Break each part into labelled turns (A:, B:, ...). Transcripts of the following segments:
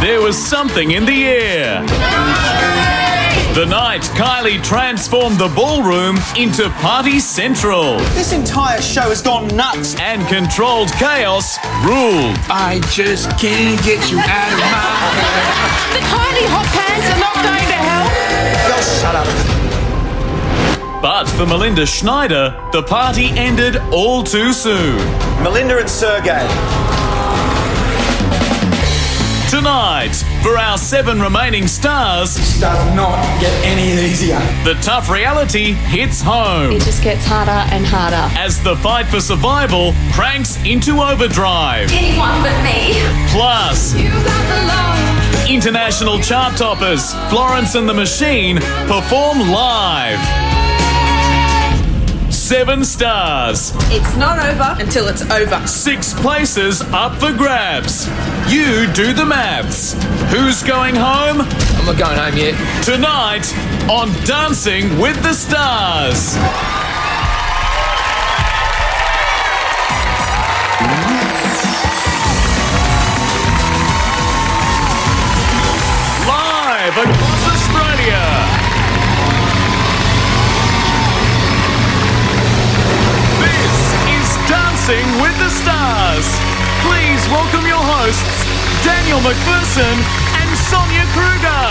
A: there was something in the air. The night Kylie transformed the ballroom into Party Central.
B: This entire show has gone nuts.
A: And controlled chaos ruled.
C: I just can't get you out of my head.
D: The tiny hot pants are not going to help.
B: Oh, shut up.
A: But for Melinda Schneider, the party ended all too soon.
B: Melinda and Sergey.
A: Tonight, for our 7 remaining stars,
C: This does not get any easier.
A: the tough reality hits home
D: It just gets harder and harder.
A: as the fight for survival cranks into overdrive.
D: Anyone but me.
A: Plus,
D: You got the love.
A: international chart toppers Florence and the Machine perform live. 7 stars,
D: It's not over until it's over.
A: 6 places up for grabs. You do the maths. Who's going home?
C: I'm not going home yet.
A: Tonight on Dancing with the Stars. Live across Australia. This is Dancing with the Stars. Please welcome your hosts, Daniel McPherson and Sonia Kruger.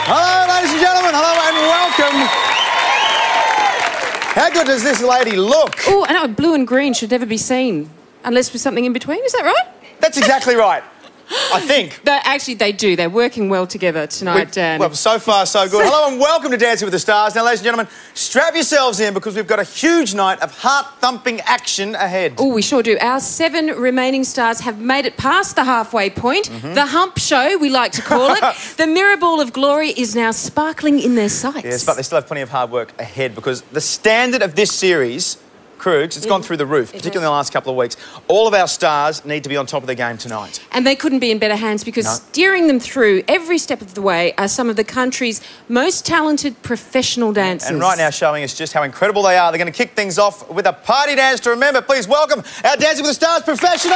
B: Hello, ladies and gentlemen. Hello and welcome. How good does this lady look?
E: Oh, and that blue and green should never be seen unless with something in between. Is that right?
B: That's exactly right. I think.
E: Actually, they do. They're working well together tonight, Dan.
B: Well, so far, so good. Hello and welcome to Dancing with the Stars. Now, ladies and gentlemen, strap yourselves in because we've got a huge night of heart-thumping action ahead.
E: Oh, we sure do. Our 7 remaining stars have made it past the halfway point. The hump show, we like to call it. The mirror ball of glory is now sparkling in their sights.
B: Yes, but they still have plenty of hard work ahead because the standard of this series, Krugs, it's gone through the roof, particularly in the last couple of weeks. All of our stars need to be on top of their game tonight.
E: And they couldn't be in better hands because steering them through every step of the way are some of the country's most talented professional dancers.
B: And right now showing us just how incredible they are. They're going to kick things off with a party dance to remember. Please welcome our Dancing with the Stars professionals!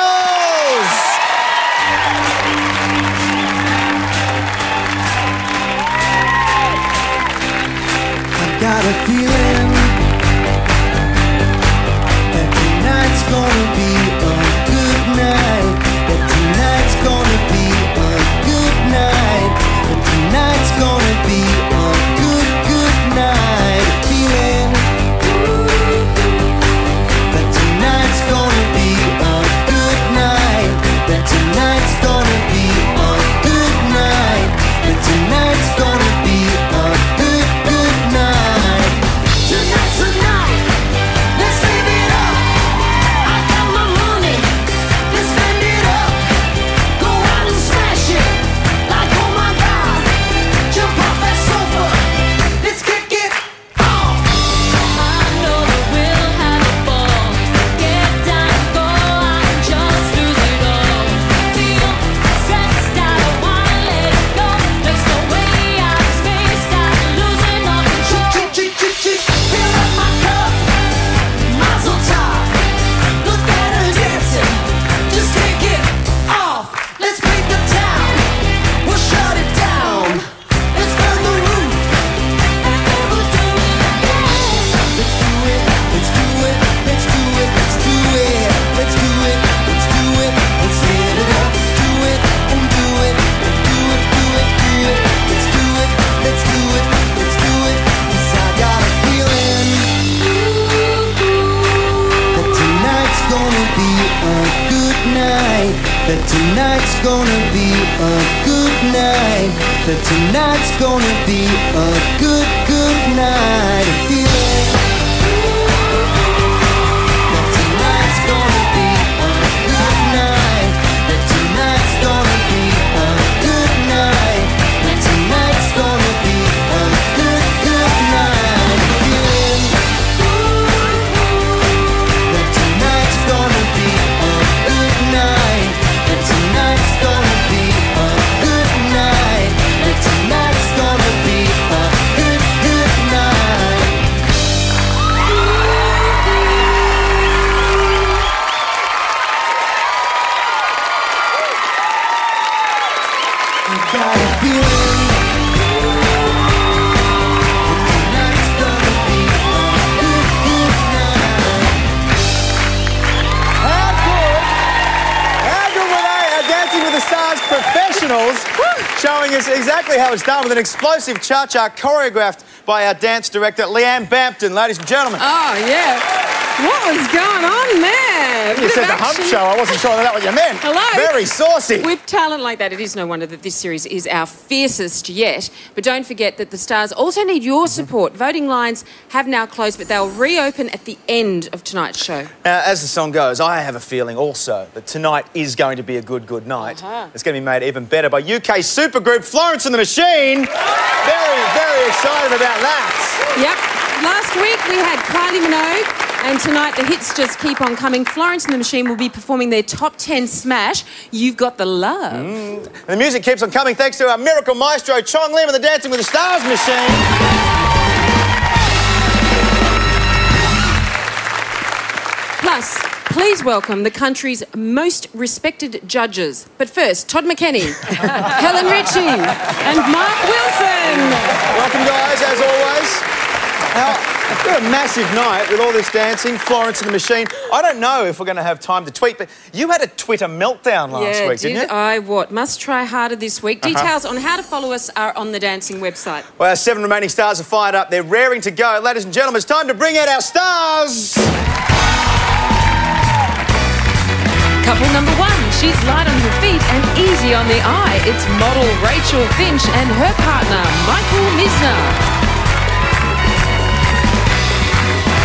F: I got a feeling that tonight's gonna be a good night. That tonight's gonna be a good night. That tonight's gonna be a good, good night. Feeling that tonight's gonna be a good night. That tonight's gonna be a good night. That tonight's gonna be a good, good night. Tonight's the night. Let's live it up. I got my money. Let's spend it up. Go out and smash it. Like, oh my God. Jump off that sofa. Let's kick it off.
G: I know that we'll have a ball. Get down, go out and just lose it all. Feel stressed out, I wanna let it go. There's no way out of space, got losing all control.
F: Fill up my cup. Mazel tov. Look at her dancing. Just kick it off. Let's beat the town. We'll shut it down. Let's burn the roof. And then we'll do it again. Let's do it. Let's do it. Let's do it. Let's do it. Let's do it. Let's do it. Let's hit it up. Do it and do it. And do it. Do it. Do it. Let's do it. Let's do it. Let's do it. 'Cause I got a feeling that tonight's gonna be a good night. That tonight's gonna be a good night. That tonight's gonna be a good, good night. A feeling that tonight's gonna be a good night. That tonight's gonna be a good night. That tonight's gonna be a good, good night. A feeling that tonight's gonna be a good night.
B: professionals, showing us exactly how it's done with an explosive cha-cha choreographed by our dance director, Leanne Bampton, ladies and gentlemen.
E: Oh, yeah. What was going on there?
B: You
E: Bit
B: said
E: of
B: the hump
E: action.
B: show. I wasn't sure that what you meant.
E: Hello?
B: Very saucy.
E: With talent like that, it is no wonder that this series is our fiercest yet. But don't forget that the stars also need your support. Voting lines have now closed, but they'll reopen at the end of tonight's show.
B: Now, as the song goes, I have a feeling also that tonight is going to be a good night. It's going to be made even better by UK supergroup Florence and the Machine. Very excited about that.
E: Yep. Last week we had Kylie Minogue, and tonight the hits just keep on coming. Florence and the Machine will be performing their top 10 smash, You've Got the Love.
B: The music keeps on coming thanks to our miracle maestro, Chong Lim, and the Dancing with the Stars machine.
E: Plus, please welcome the country's most respected judges. But first, Todd McKenny, Helen Ritchie, and Mark Wilson.
B: Welcome, guys, as always. Now, it's been a massive night with all this dancing, Florence and the Machine. I don't know if we're going to have time to tweet, but you had a Twitter meltdown last week, didn't you?
E: I what? Must try harder this week. Details on how to follow us are on the Dancing website.
B: Well, our 7 remaining stars are fired up. They're raring to go. Ladies and gentlemen, it's time to bring out our stars.
E: Couple number 1, she's light on her feet and easy on the eye. It's model Rachel Finch and her partner, Michael Misner.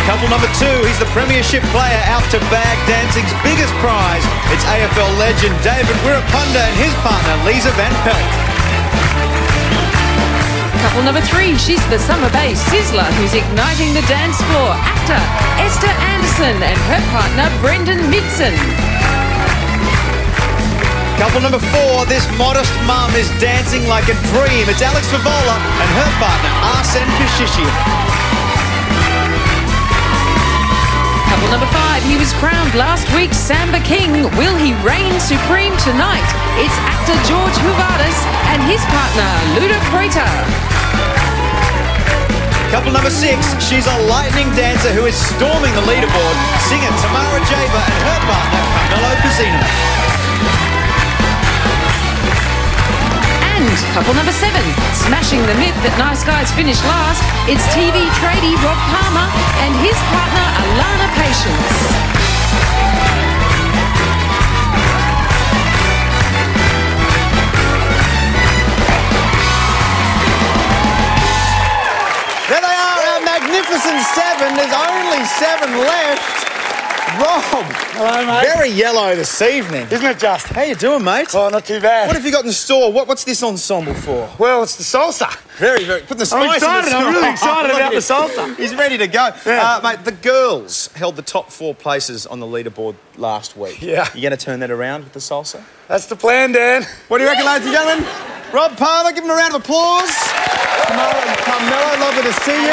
B: Couple number 2, he's the premiership player out to bag dancing's biggest prize. It's AFL legend David Wirapunda and his partner, Lisa Van Pelt.
E: Couple number 3, she's the summer bass sizzler who's igniting the dance floor. Actor Esther Anderson and her partner, Brendan Midson.
B: Couple number 4, this modest mum is dancing like a dream. It's Alex Favola and her partner, Arsene Kashishi.
E: Couple number 5, he was crowned last week's Samba King. Will he reign supreme tonight? It's actor George Huvardis and his partner, Luda Preta.
B: Couple number 6, she's a lightning dancer who is storming the leaderboard. Singer Tamara Jaber and her partner, Carmelo Casino.
E: And couple number 7, smashing the myth that nice guys finish last. It's TV tradie Rob Palmer and his partner Alana Patience.
B: There they are, our magnificent 7. There's only 7 left. Rob.
C: Hello, mate.
B: Very yellow this evening.
C: Isn't it just?
B: How you doing, mate?
C: Oh, not too bad.
B: What have you got in store? What's this ensemble for?
C: Well, it's the salsa.
B: Very. Put the spice
C: I'm
B: in
C: excited.
B: the
C: I'm really excited
B: Look
C: about
B: at
C: the
B: him.
C: salsa.
B: He's ready to go.
C: Yeah.
B: Mate, the girls held the top 4 places on the leaderboard last week.
C: Yeah.
B: You going to turn that around with the salsa?
C: That's the plan, Dan.
B: What do you reckon, ladies and gentlemen? Rob Palmer, give him a round of applause. Carmelo, lovely to see you.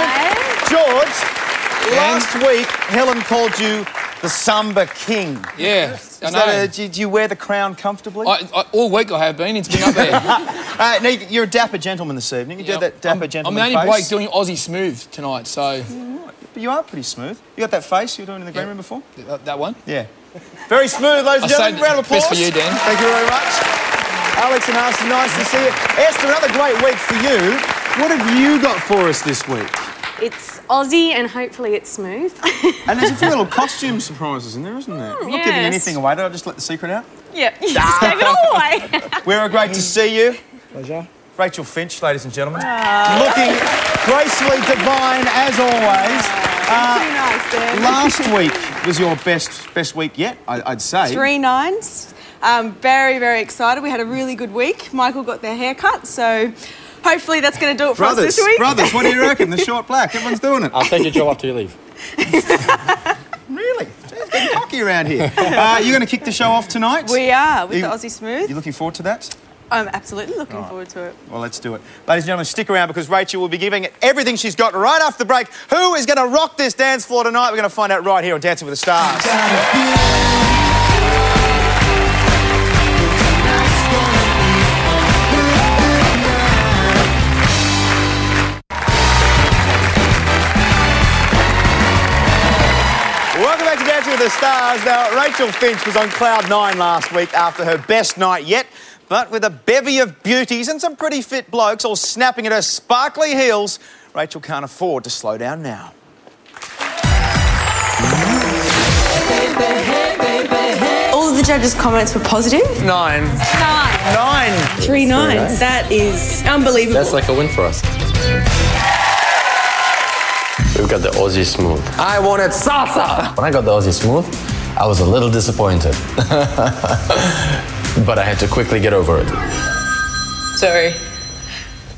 B: George, last week Helen called you the Samba King.
H: Yeah,
B: Is
H: I know.
B: do you wear the crown comfortably?
H: All week I have been. It's been up there.
B: Now, you're a dapper gentleman this evening. You do that dapper
H: I'm
B: gentleman
H: the only
B: face.
H: bloke doing Aussie smooth tonight, so
B: But you are pretty smooth. You got that face you were doing in the green room before?
H: that one.
B: Yeah. Very smooth, ladies and
H: I
B: gentlemen.
H: say
B: Round of applause.
H: best for you, Dan.
B: Thank you very much. Alex and Arsene, nice to see you. Esther, another great week for you. What have you got for us this week?
I: It's Aussie and hopefully it's smooth.
B: And there's a few little costume surprises in there, isn't there? I'm not giving
I: yes.
B: anything away. Did I just let the secret out?
I: Yeah, you just gave it all away.
B: We're great to see you.
C: Pleasure.
B: Rachel Finch, ladies and gentlemen. Looking gracefully divine as always.
J: Pretty nice, Dan.
B: Last week was your best week yet, I'd say.
J: 3 9s. Very excited. We had a really good week. Michael got their haircut, so hopefully that's going to do it for us this week.
B: Brothers, what do you reckon? The short black, everyone's doing it.
K: I'll take your job after you leave.
B: Really? It's getting cocky around here. You're going to kick the show off tonight?
J: We are, with the Aussie Smooth.
B: You looking forward to that?
J: I'm absolutely looking forward to it.
B: Well, let's do it. Ladies and gentlemen, stick around because Rachel will be giving it everything she's got right after the break. Who is going to rock this dance floor tonight? We're going to find out right here on Dancing with the Stars. Welcome back to Dancing with the Stars. Now, Rachel Finch was on cloud 9 last week after her best night yet. But with a bevy of beauties and some pretty fit blokes all snapping at her sparkly heels, Rachel can't afford to slow down now.
J: All of the judges' comments were positive.
C: 9.
J: 3 9s. That is unbelievable.
K: That's like a win for us. We've got the Aussie Smooth. I wanted salsa! When I got the Aussie Smooth, I was a little disappointed. But I had to quickly get over it.
J: Sorry.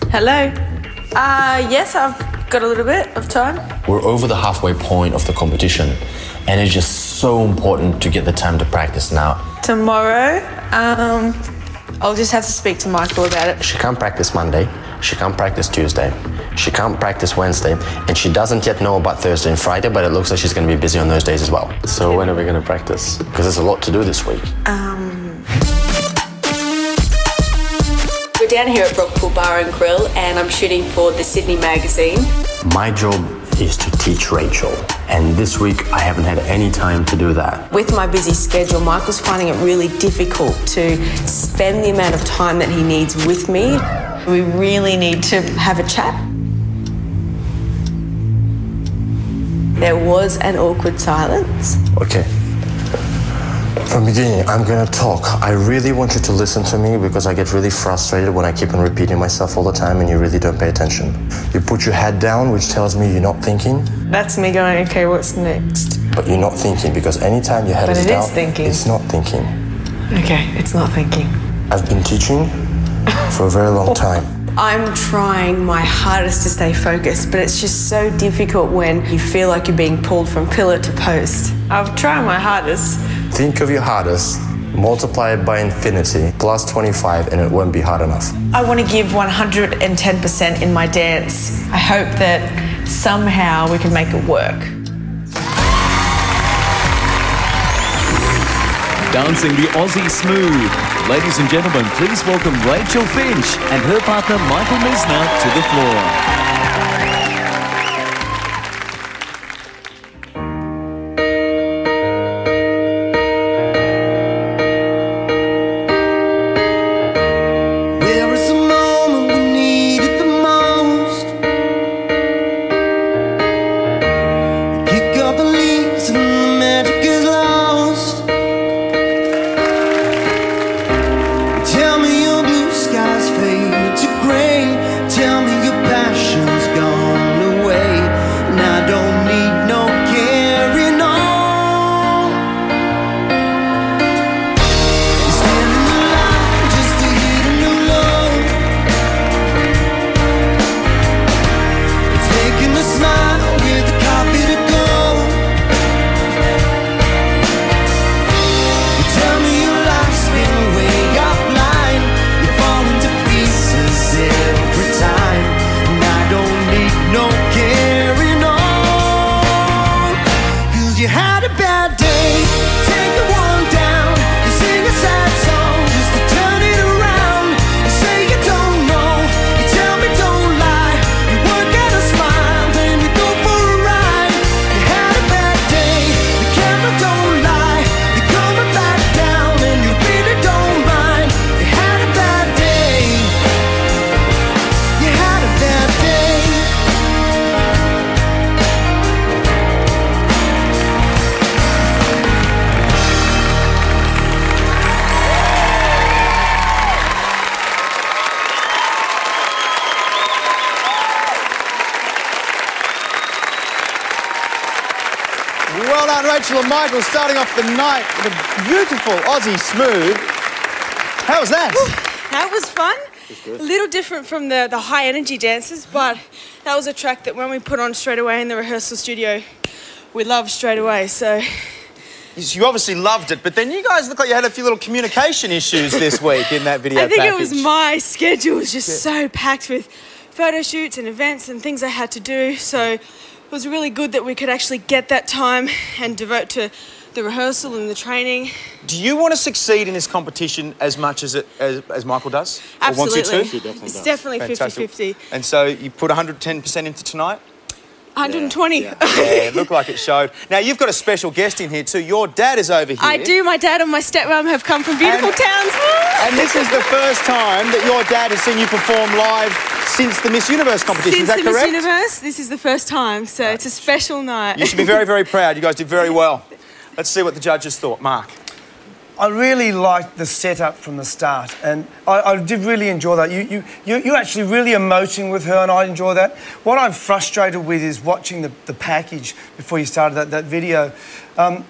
J: Hello. Yes, I've got a little bit of time.
K: We're over the halfway point of the competition, and it's just so important to get the time to practice now.
J: Tomorrow, I'll just have to speak to Michael about it.
K: She can't practice Monday, she can't practice Tuesday, she can't practice Wednesday, and she doesn't yet know about Thursday and Friday, but it looks like she's going to be busy on those days as well. So when are we going to practice? Because there's a lot to do this week.
D: We're down here at Brockpool Bar and Grill and I'm shooting for the Sydney Magazine.
K: My job is to teach Rachel, and this week I haven't had any time to do that.
J: With my busy schedule, Michael's finding it really difficult to spend the amount of time that he needs with me. We really need to have a chat. There was an awkward silence.
K: Okay. From the beginning, I'm gonna talk. I really want you to listen to me because I get really frustrated when I keep on repeating myself all the time and you really don't pay attention. You put your head down, which tells me you're not thinking.
J: That's me going, okay, what's next?
K: But you're not thinking because anytime your head is down,
J: thinking.
K: it's not thinking.
J: Okay, it's not thinking.
K: I've been teaching for a very long time.
J: I'm trying my hardest to stay focused, but it's just so difficult when you feel like you're being pulled from pillar to post. I've tried my hardest.
K: Think of your hardest, multiply it by infinity, plus 25, and it won't be hard enough.
J: I want to give 110% in my dance. I hope that somehow we can make it work.
A: Dancing the Aussie Smooth. Ladies and gentlemen, please welcome Rachel Finch and her partner Michael Misner to the floor.
F: There is a moment we need it the most. Pick up the leaves and the magic is lost. Tell me your blue skies fade to gray. Tell me your passion's gone away. And I don't need no carrying on. You stand in the line just to hit a new low. It's making me smile with the copy to go. You tell me your life's been way offline. You fall into pieces every time. And I don't need no carrying on. 'Cause you had a bad day. Take the one down. You sing a sad song just to turn it around. You say you don't know. You tell me don't lie. You work at a smile, then you go for a ride. You had a bad day. The camera don't lie. You're coming back down and you really don't mind. You had a bad day. You had a bad day.
B: Well done, Rachel and Michael, starting off the night with a beautiful Aussie Smooth. How was that?
J: That was fun. A little different from the high energy dances, but that was a track that when we put on straight away in the rehearsal studio, we loved straight away. So
B: You obviously loved it, but then you guys look like you had a few little communication issues this week in that video
J: I think
B: package.
J: it was my schedule was just so packed with photo shoots and events and things I had to do. So it was really good that we could actually get that time and devote to the rehearsal and the training.
B: Do you want to succeed in this competition as much as Michael does?
J: Absolutely.
B: Or wants you to?
J: It's definitely
B: Fantastic.
J: 50-50.
B: And so you put 110% into tonight?
J: 120.
B: Yeah, it looked like it showed. Now, you've got a special guest in here too. Your dad is over here.
J: I do. My dad and my stepmom have come from beautiful towns.
B: And this is the first time that your dad has seen you perform live since the Miss Universe competition, is that correct?
J: Since the Miss Universe, this is the first time, so it's a special night.
B: You should be very, very proud. You guys did very well. Let's see what the judges thought. Mark.
L: I really liked the setup from the start, and I did really enjoy that. You're actually really emoting with her, and I enjoy that. What I'm frustrated with is watching the package before you started that video,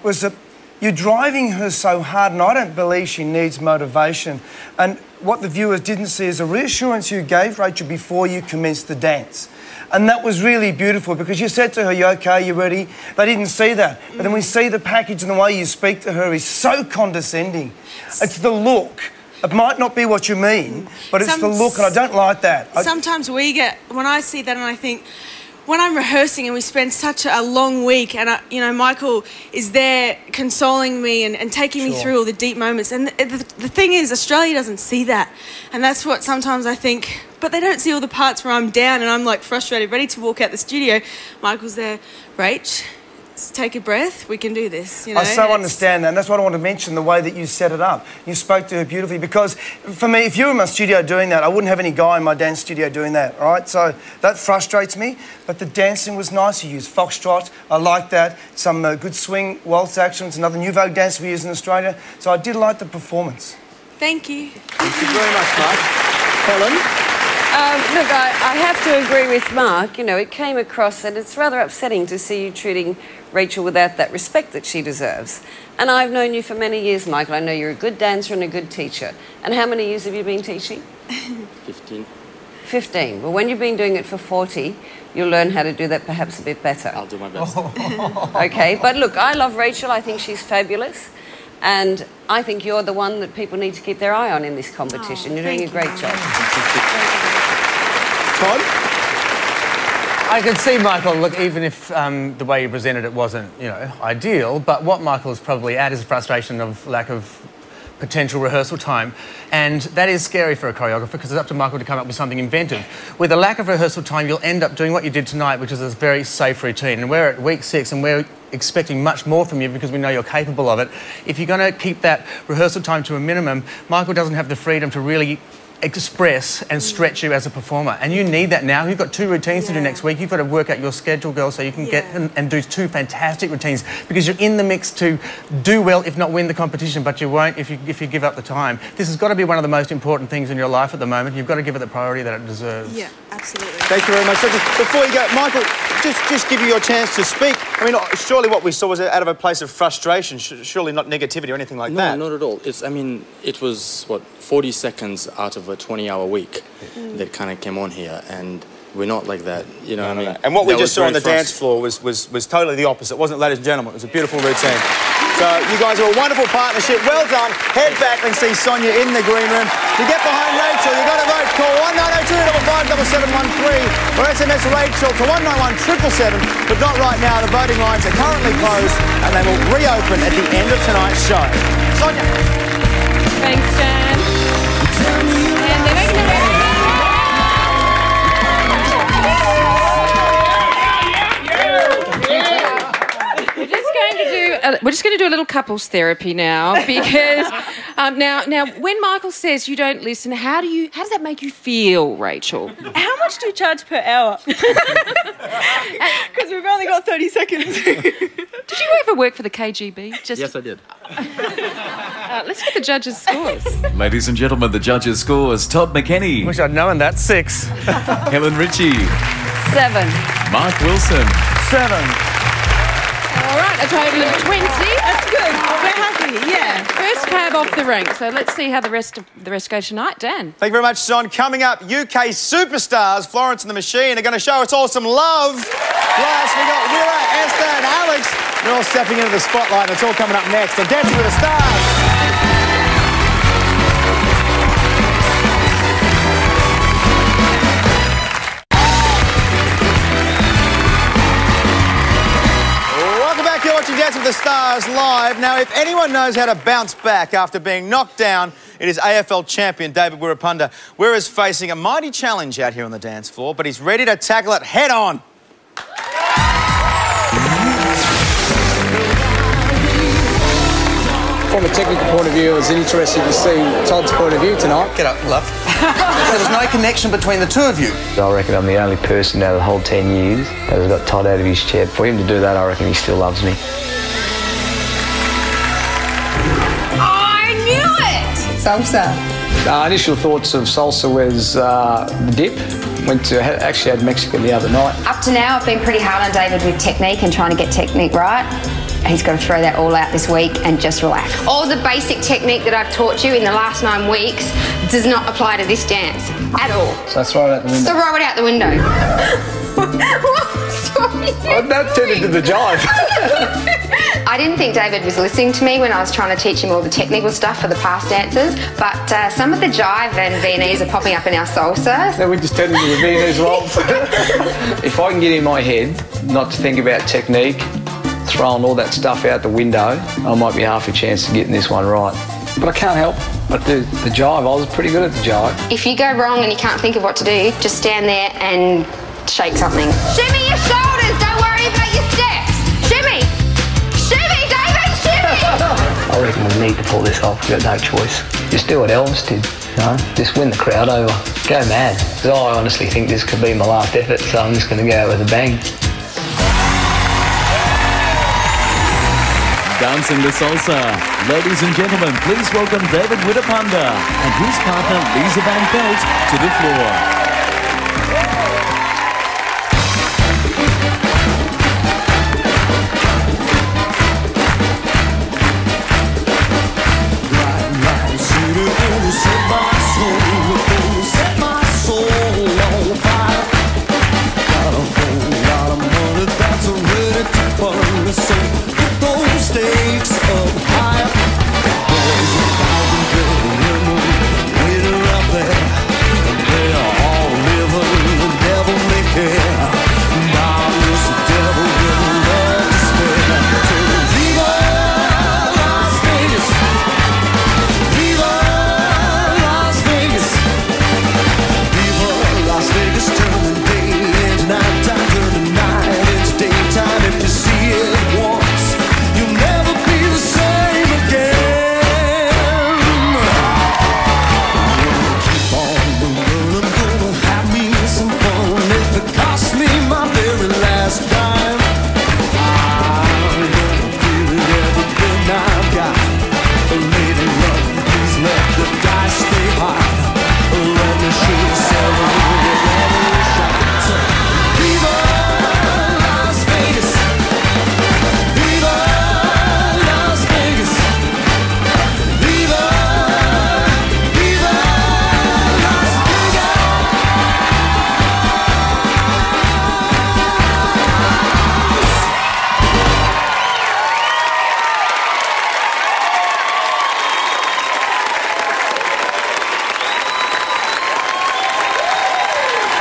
L: was that you're driving her so hard, and I don't believe she needs motivation. And what the viewers didn't see is a reassurance you gave Rachel before you commenced the dance. And that was really beautiful because you said to her, "You okay, you ready?" They didn't see that. But then we see the package and the way you speak to her is so condescending. It's the look. It might not be what you mean, but it's the look, and I don't like that.
J: Sometimes when I see that and I think, when I'm rehearsing and we spend such a long week and, you know, Michael is there consoling me and taking me through all the deep moments. And the thing is, Australia doesn't see that. And that's what sometimes I think, but they don't see all the parts where I'm down and I'm like frustrated, ready to walk out the studio. Michael's there, Rach, take a breath, we can do this, you know.
L: I so understand that, and that's what I want to mention, the way that you set it up. You spoke to her beautifully, because for me, if you were in my studio doing that, I wouldn't have any guy in my dance studio doing that, all right? So that frustrates me, but the dancing was nice. You used foxtrot, I like that. Some good swing, waltz actions, another new Vogue dance we use in Australia. So I did like the performance.
J: Thank you.
B: Thank you very much, Mark. Helen?
M: Look, I have to agree with Mark. You know, it came across that it's rather upsetting to see you treating Rachel without that respect that she deserves. And I've known you for many years, Michael. I know you're a good dancer and a good teacher. And how many years have you been teaching?
N: 15.
M: 15. Well, when you've been doing it for 40, you'll learn how to do that perhaps a bit better.
N: I'll do my best.
M: Okay, but look, I love Rachel. I think she's fabulous. And I think you're the one that people need to keep their eye on in this competition. You're doing a great job.
B: Todd?
O: I could see Michael, look, even if the way you presented it wasn't, you know, ideal, but what Michael's probably at is a frustration of lack of potential rehearsal time, and that is scary for a choreographer because it's up to Michael to come up with something inventive. With a lack of rehearsal time, you'll end up doing what you did tonight, which is a very safe routine, and we're at week 6 and we're expecting much more from you because we know you're capable of it. If you're going to keep that rehearsal time to a minimum, Michael doesn't have the freedom to really express and stretch you as a performer, and you need that now. You've got 2 routines to do next week. You've got to work out your schedule, girl, so you can get and do 2 fantastic routines, because you're in the mix to do well, if not win the competition, but you won't if you give up the time. This has got to be one of the most important things in your life at the moment. You've got to give it the priority that it deserves.
J: Yeah, absolutely.
B: Thank you very much. Before you go, Michael, just give you your chance to speak. I mean, surely what we saw was out of a place of frustration, surely not negativity or anything like that.
N: No, not at all. I mean, it was, what, 40 seconds out of a 20-hour week that kind of came on here, and we're not like that, you know what I mean?
B: And what we just saw on the dance floor was totally the opposite, wasn't it, ladies and gentlemen? It was a beautiful routine. So you guys are a wonderful partnership. Well done. Head back and see Sonia in the green room. To get behind Rachel, you've got to vote. Call 1902 557 or SMS Rachel to 191 777. But not right now. The voting lines are currently closed and they will reopen at the end of tonight's show. Sonia.
E: Thanks, Dan. And they're making it happen. We're just going to do a little couples therapy now, because now when Michael says you don't listen, how does that make you feel, Rachel?
I: How much do you charge per hour? Because we've only got 30 seconds.
E: Did you ever work for the KGB?
N: Yes, I did.
E: Let's get the judges' scores.
A: Ladies and gentlemen, the judges' scores. Todd McKenny.
O: Wish I'd known that. 6.
A: Helen Ritchie.
M: 7.
A: Mark Wilson.
L: 7.
E: All right, a total of 20.
I: That's good. We're happy, yeah.
E: First cab off the rank, so let's see how the rest goes tonight. Dan.
B: Thank you very much, Son. Coming up, UK superstars Florence and the Machine are going to show us all some love. Plus, we got Willa, Esther and Alex. They're all stepping into the spotlight, and it's all coming up next on Dancing with the Stars. You're watching Dancing with the Stars live. Now, if anyone knows how to bounce back after being knocked down, it is AFL champion David Wirrapunda. Wirra's facing a mighty challenge out here on the dance floor, but he's ready to tackle it head on.
H: From a technical point of view, I was interested to see Todd's point of view tonight.
O: Get up, love. There was no connection between the two of you.
P: I reckon I'm the only person out of the whole 10 years that has got Todd out of his chair. For him to do that, I reckon he still loves me.
Q: I knew it! Salsa.
R: Initial thoughts of salsa was the dip. Actually had Mexican the other night.
Q: Up to now, I've been pretty hard on David with technique and trying to get technique right. He's got to throw that all out this week and just relax. All the basic technique that I've taught you in the last 9 weeks does not apply to this dance at all.
R: So throw it out the window.
Q: Throw it out the window.
R: That turned into the jive.
Q: I didn't think David was listening to me when I was trying to teach him all the technical stuff for the past dances, but some of the jive and Viennese are popping up in our salsa.
R: So we just turned into the Viennese waltz. If I can get in my head not to think about technique, throwing all that stuff out the window, I might be half a chance of getting this one right. But I can't help but do the jive. I was pretty good at the jive.
Q: If you go wrong and you can't think of what to do, just stand there and shake something. Shimmy your shoulders, don't worry about your steps. Shimmy! Shimmy, David, shimmy!
P: I reckon we need to pull this off. We've got no choice. Just do what Elvis did, you know? Just win the crowd over. Go mad. Because I honestly think this could be my last effort, so I'm just going to go out with a bang.
A: Dancing the salsa. Ladies and gentlemen, please welcome David Wittepanda and his partner Lisa Van Pelt to the floor.
F: Set my soul on fire. Got a whole lot of money that's ready to burn. So put those stakes up higher. There's 1,000 women waiting out there. They're all living the devil may care. Now it's the devil with love to spare. So Viva Las Vegas. Viva Las Vegas. Viva Las Vegas, turn the day into nighttime, turn the night into daytime. If you see it once, you'll never be the same again. Keep on moving, I'm gonna have me some fun. If it costs me my very last dime, I'm gonna give it everything I've got. Lady love, please let the dice stay high. Let me show you something you never wish I could tell. Viva Las Vegas. Viva Las Vegas. Viva, Viva Las Vegas.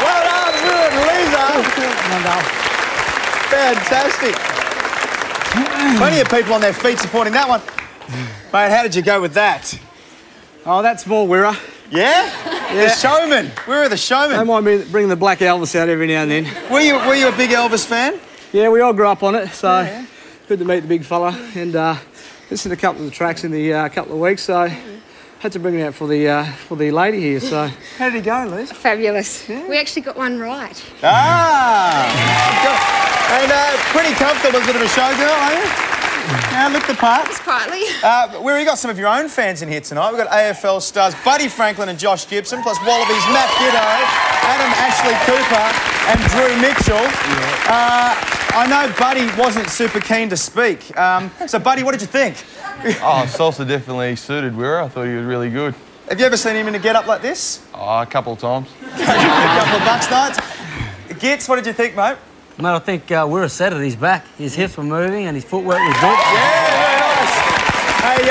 B: Well done, good, Lisa. Fantastic. Plenty of people on their feet supporting that one. Mate, how did you go with that?
S: Oh, that's more Wirra.
B: Yeah? The showman. Where are the showmen?
S: Don't mind me bringing the black Elvis out every now and then.
B: Were you a big Elvis fan?
S: Yeah, we all grew up on it, so good to meet the big fella. And listened to a couple of the tracks in the couple of weeks, so had to bring it out for the lady here. So how did he go, Liz?
Q: Fabulous. We actually got one right.
B: Ah! And pretty comfortable, a bit of a showgirl, are you? Yeah, look the part.
Q: Just quietly.
B: We've got some of your own fans in here tonight. We've got AFL stars Buddy Franklin and Josh Gibson, plus Wallabies Matt Giddo, Adam Ashley Cooper and Drew Mitchell. I know Buddy wasn't super keen to speak. So, Buddy, what did you think?
T: Oh, salsa definitely suited Wirra. I thought he was really good.
B: Have you ever seen him in a get-up like this?
T: Oh, a couple of times.
B: A couple of Bucks nights. Gits, what did you think, mate?
U: Mate, I think Wirra said it. He's back. His hips were moving and his footwork was good.
B: Yeah, very nice. Hey,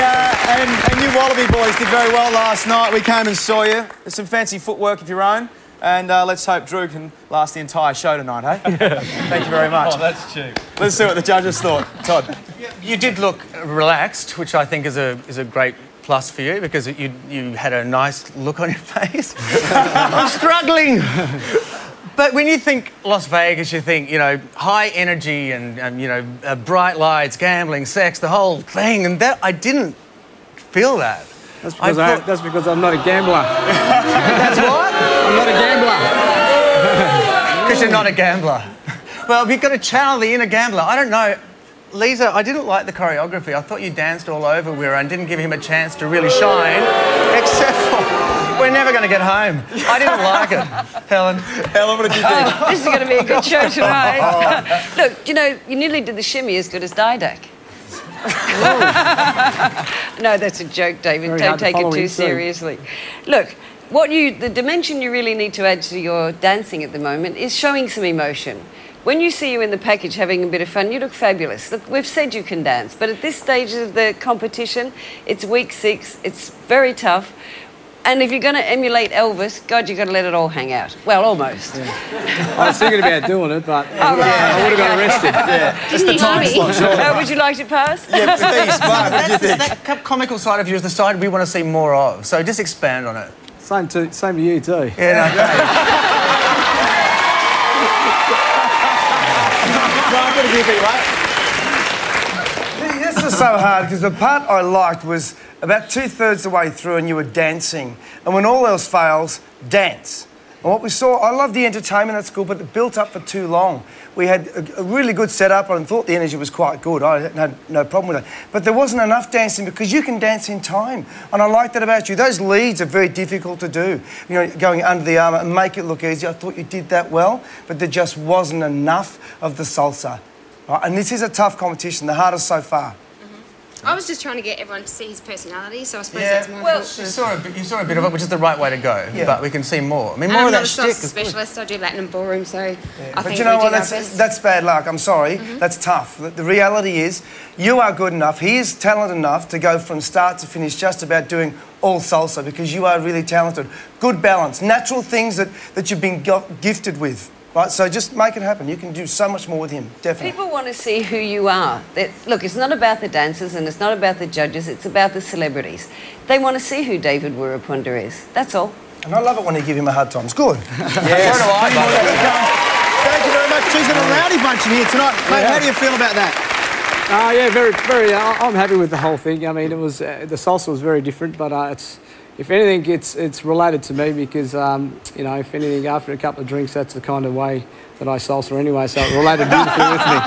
B: and you Wallaby boys did very well last night. We came and saw you. There's some fancy footwork of your own. And let's hope Drew can last the entire show tonight, hey? Thank you very much.
T: Oh, that's cheap.
B: Let's see what the judges thought. Todd.
O: You did look relaxed, which I think is a great plus for you because you had a nice look on your face. I'm struggling. But when you think Las Vegas, you think, you know, high energy and you know, bright lights, gambling, sex, the whole thing. And that I didn't feel that.
S: That's because I'm not a gambler.
O: That's what?
S: I'm not a gambler.
O: Because you're not a gambler. Well, you've got to channel the inner gambler. I don't know. Lisa, I didn't like the choreography. I thought you danced all over Wirra and didn't give him a chance to really shine, except for we're never going to get home. I didn't like it. Helen,
B: what did you think?
M: This is going to be a good show tonight. Look, you know, you nearly did the shimmy as good as Didak. No, that's a joke, David. Don't take it too seriously. Look, the dimension you really need to add to your dancing at the moment is showing some emotion. When you see you in the package having a bit of fun, you look fabulous. Look, we've said you can dance, but at this stage of the competition, it's week 6, it's very tough. And if you're going to emulate Elvis, God, you've got to let it all hang out. Well, almost.
S: Yeah. I was thinking about doing it, but I would have got arrested.
B: That's the time slot, sure.
M: Would you like to pass?
B: Yeah, please, Mark, what do you think?
O: That comical side of you is the side we want to see more of, so just expand on it.
S: Same to you too.
O: Yeah, no,
L: This was so hard because the part I liked was about 2/3 the way through and you were dancing. And when all else fails, dance. And what we saw, I love the entertainment at school, but it built up for too long. We had a really good setup and thought the energy was quite good. I had no problem with it. But there wasn't enough dancing because you can dance in time. And I like that about you. Those leads are very difficult to do. You know, going under the armour and make it look easy. I thought you did that well, but there just wasn't enough of the salsa. Right? And this is a tough competition, the hardest so far.
Q: I was just trying to get everyone to see his personality, so I suppose that's more.
O: Well, you saw a bit of it, which is the right way to go. Yeah. But we can see more. I mean, more of that shtick.
Q: I'm not a specialist. I do Latin and ballroom, so I
L: but
Q: think
L: you know
Q: we
L: what?
Q: did our best.
L: That's bad luck. I'm sorry. That's tough. The reality is, you are good enough. He is talented enough to go from start to finish, just about doing all salsa because you are really talented. Good balance, natural things that you've been gifted with. Right, so just make it happen. You can do so much more with him, definitely.
M: People want to see who you are. Look, it's not about the dancers and it's not about the judges, it's about the celebrities. They want to see who David Wirapunda is. That's all.
L: And I love it when you give him a hard time. It's good.
B: Yes. So do I. Thank you very much. Choosing a rowdy bunch in here tonight. Mate, how do you feel about that?
S: Yeah, very. I'm happy with the whole thing. I mean, it was the salsa was very different, but it's. If anything, it's related to me because, you know, if anything, after a couple of drinks, that's the kind of way that I salsa anyway, so it related beautifully with me.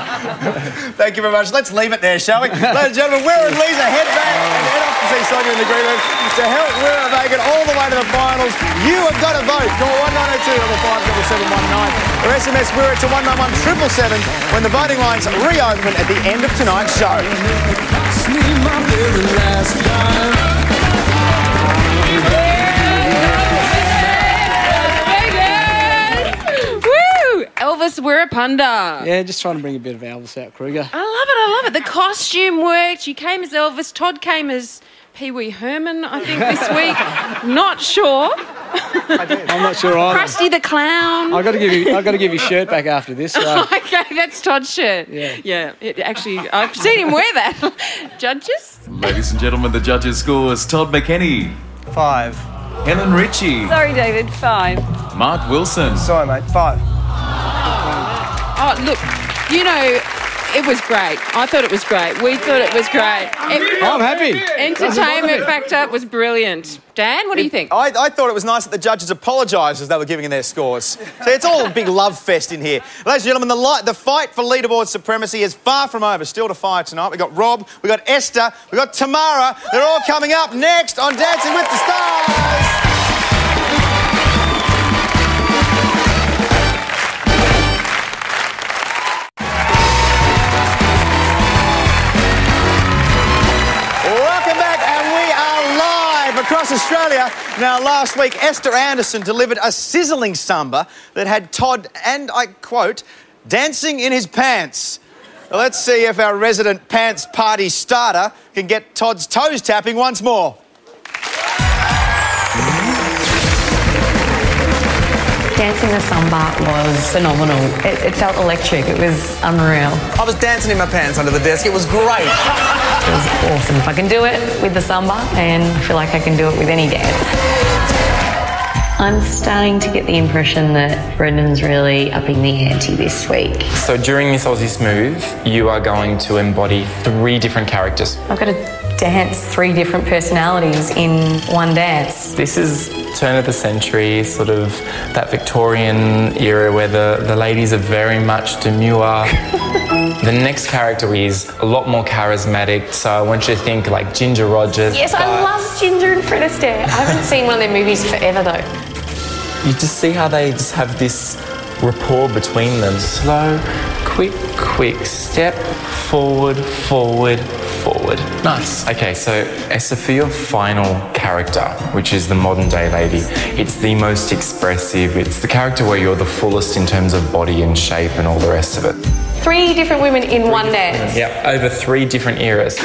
B: Thank you very much. Let's leave it there, shall we? Ladies and gentlemen, Wirra and Lisa head back and head off to see Sonia in the green room to help Wirra make it all the way to the finals. You have got to vote. Call 1902 57719 or SMS Wirra to 191777 when the voting lines reopen at the end of tonight's show.
E: Elvis Wirapunda.
S: Yeah, just trying to bring a bit of Elvis out, Kruger.
E: I love it. The costume worked. You came as Elvis. Todd came as Pee Wee Herman, I think, this week. Not sure.
S: I'm not sure either.
E: Krusty the Clown.
S: I got to give you your shirt back after this. So.
E: Okay, that's Todd's shirt. Yeah. Actually, I've seen him wear that. Judges.
A: Ladies and gentlemen, the judges' scores: Todd McKenney,
O: 5.
A: Helen Ritchie,
M: Sorry, David, 5.
A: Mark Wilson.
L: Sorry, mate, 5.
E: Oh, look, you know, it was great. I thought it was great. We thought it was great.
S: I'm happy.
E: Entertainment factor was brilliant. Dan, what do you think?
B: I thought it was nice that the judges apologised as they were giving their scores. So it's all a big love fest in here. Ladies and gentlemen, the fight for leaderboard supremacy is far from over. Still to fire tonight. We've got Rob, we've got Esther, we've got Tamara. They're all coming up next on Dancing with the Stars. Across Australia. Now, last week, Esther Anderson delivered a sizzling samba that had Todd, and I quote, dancing in his pants. Well, let's see if our resident pants party starter can get Todd's toes tapping once more.
G: Dancing the samba was phenomenal. It felt electric. It was unreal.
O: I was dancing in my pants under the desk. It was great.
G: It was awesome. If I can do it with the samba, and I feel like I can do it with any dance. I'm starting to get the impression that Brendan's really upping the ante this week.
V: So during Miss Aussie Smooth, you are going to embody 3 different characters.
G: I've got to dance 3 different personalities in one dance.
C: This is turn of the century, sort of that Victorian era where the ladies are very much demure. The next character is a lot more charismatic, so I want you to think like Ginger Rogers.
G: Yes, I love Ginger and Fred Astaire. I haven't seen one of their movies forever though.
C: You just see how they just have this rapport between them. Slow, quick step, forward, forward, forward. Nice. Okay, so Esther, for your final character, which is the modern day lady, it's the most expressive, it's the character where you're the fullest in terms of body and shape and all the rest of it.
G: 3 different women in one dance.
C: Yep, over 3 different eras.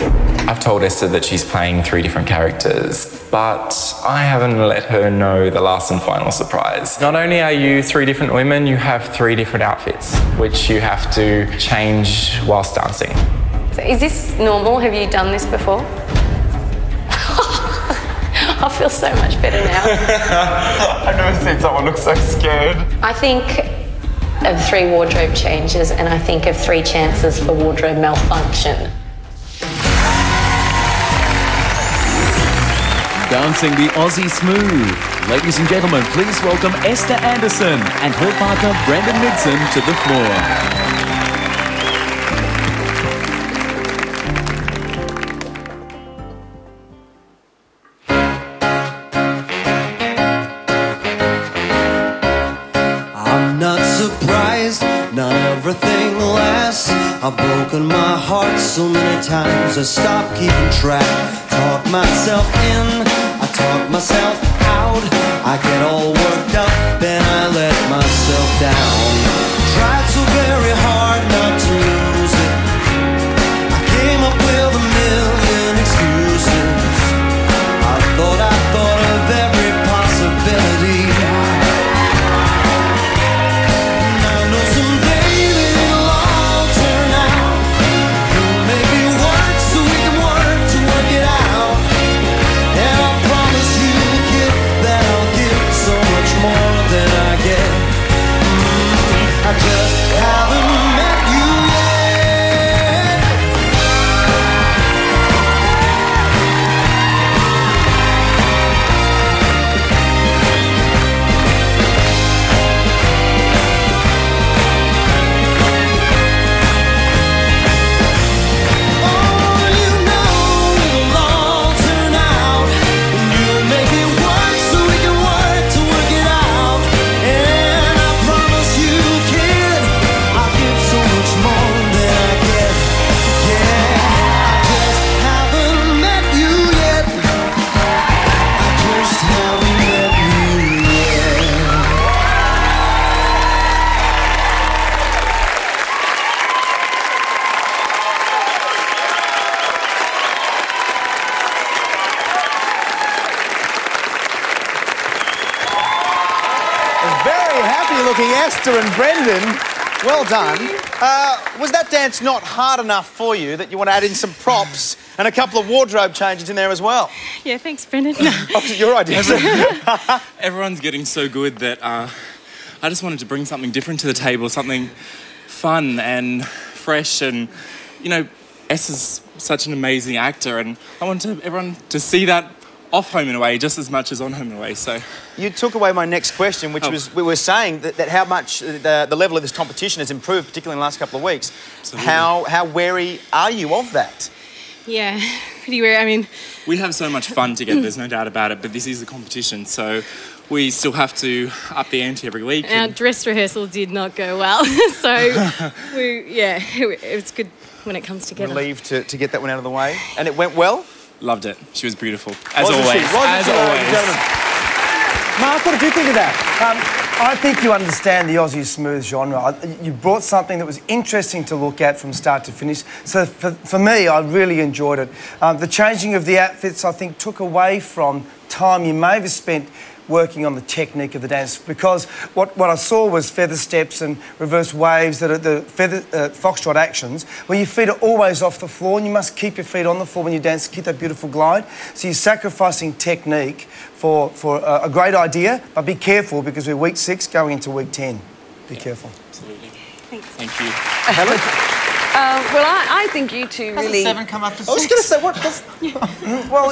C: I've told Esther that she's playing 3 different characters, but I haven't let her know the last and final surprise. Not only are you 3 different women, you have 3 different outfits, which you have to change whilst dancing.
G: So is this normal? Have you done this before? I feel so much better now.
C: I've never seen someone look so scared.
G: I think of 3 wardrobe changes and I think of 3 chances for wardrobe malfunction.
A: Dancing the Aussie Smooth. Ladies and gentlemen, please welcome Esther Anderson and her partner Brendan Midson to the floor.
F: Everything lasts. I've broken my heart so many times I stopped keeping track. Talk myself in, I talk myself out. I get all worked up, then I let myself down. Tried so very hard not to lose it. I came up with a million excuses. I thought of every possibility. I just haven't met you yet. Oh, you know it'll all turn out, and you'll make it work so we can work to work it out. And I promise you, I'll give so much more than I get. Yeah, I just haven't met you yet. I just haven't met you yet.
B: A very happy-looking Esther and Brendan. Well done. Was that dance not hard enough for you that you want to add in some props and a couple of wardrobe changes in there as well?
I: Yeah, thanks, Brendan.
B: Oh, your idea.
N: Everyone's getting so good that I just wanted to bring something different to the table, something fun and fresh. And, you know, Esther's such an amazing actor, and I wanted everyone to see that off Home and Away just as much as on Home and Away. So
B: you took away my next question, which was we were saying that how much the level of this competition has improved, particularly in the last couple of weeks. Absolutely. How wary are you of that?
I: Yeah, pretty weird. I mean,
N: we have so much fun together, there's no doubt about it, but this is a competition, so we still have to up the ante every week.
I: Our dress rehearsal did not go well, so it was good when it comes together.
B: Relieved to get that one out of the way. And it went well?
N: Loved it. She was beautiful. As always.
L: Mark, what did you think of that? I think you understand the Aussie Smooth genre. You brought something that was interesting to look at from start to finish. So for me, I really enjoyed it. The changing of the outfits, I think, took away from time you may have spent working on the technique of the dance, because what I saw was feather steps and reverse waves that are the foxtrot actions where your feet are always off the floor, and you must keep your feet on the floor when you dance to keep that beautiful glide. So you're sacrificing technique for a great idea, but be careful because we're week 6 going into week 10. Be careful.
N: Absolutely.
I: Thanks.
N: Thank you.
B: Helen?
M: Well, I think you two really...
O: Hasn't 7 come after 6?
B: I was going to say, what?
L: Well,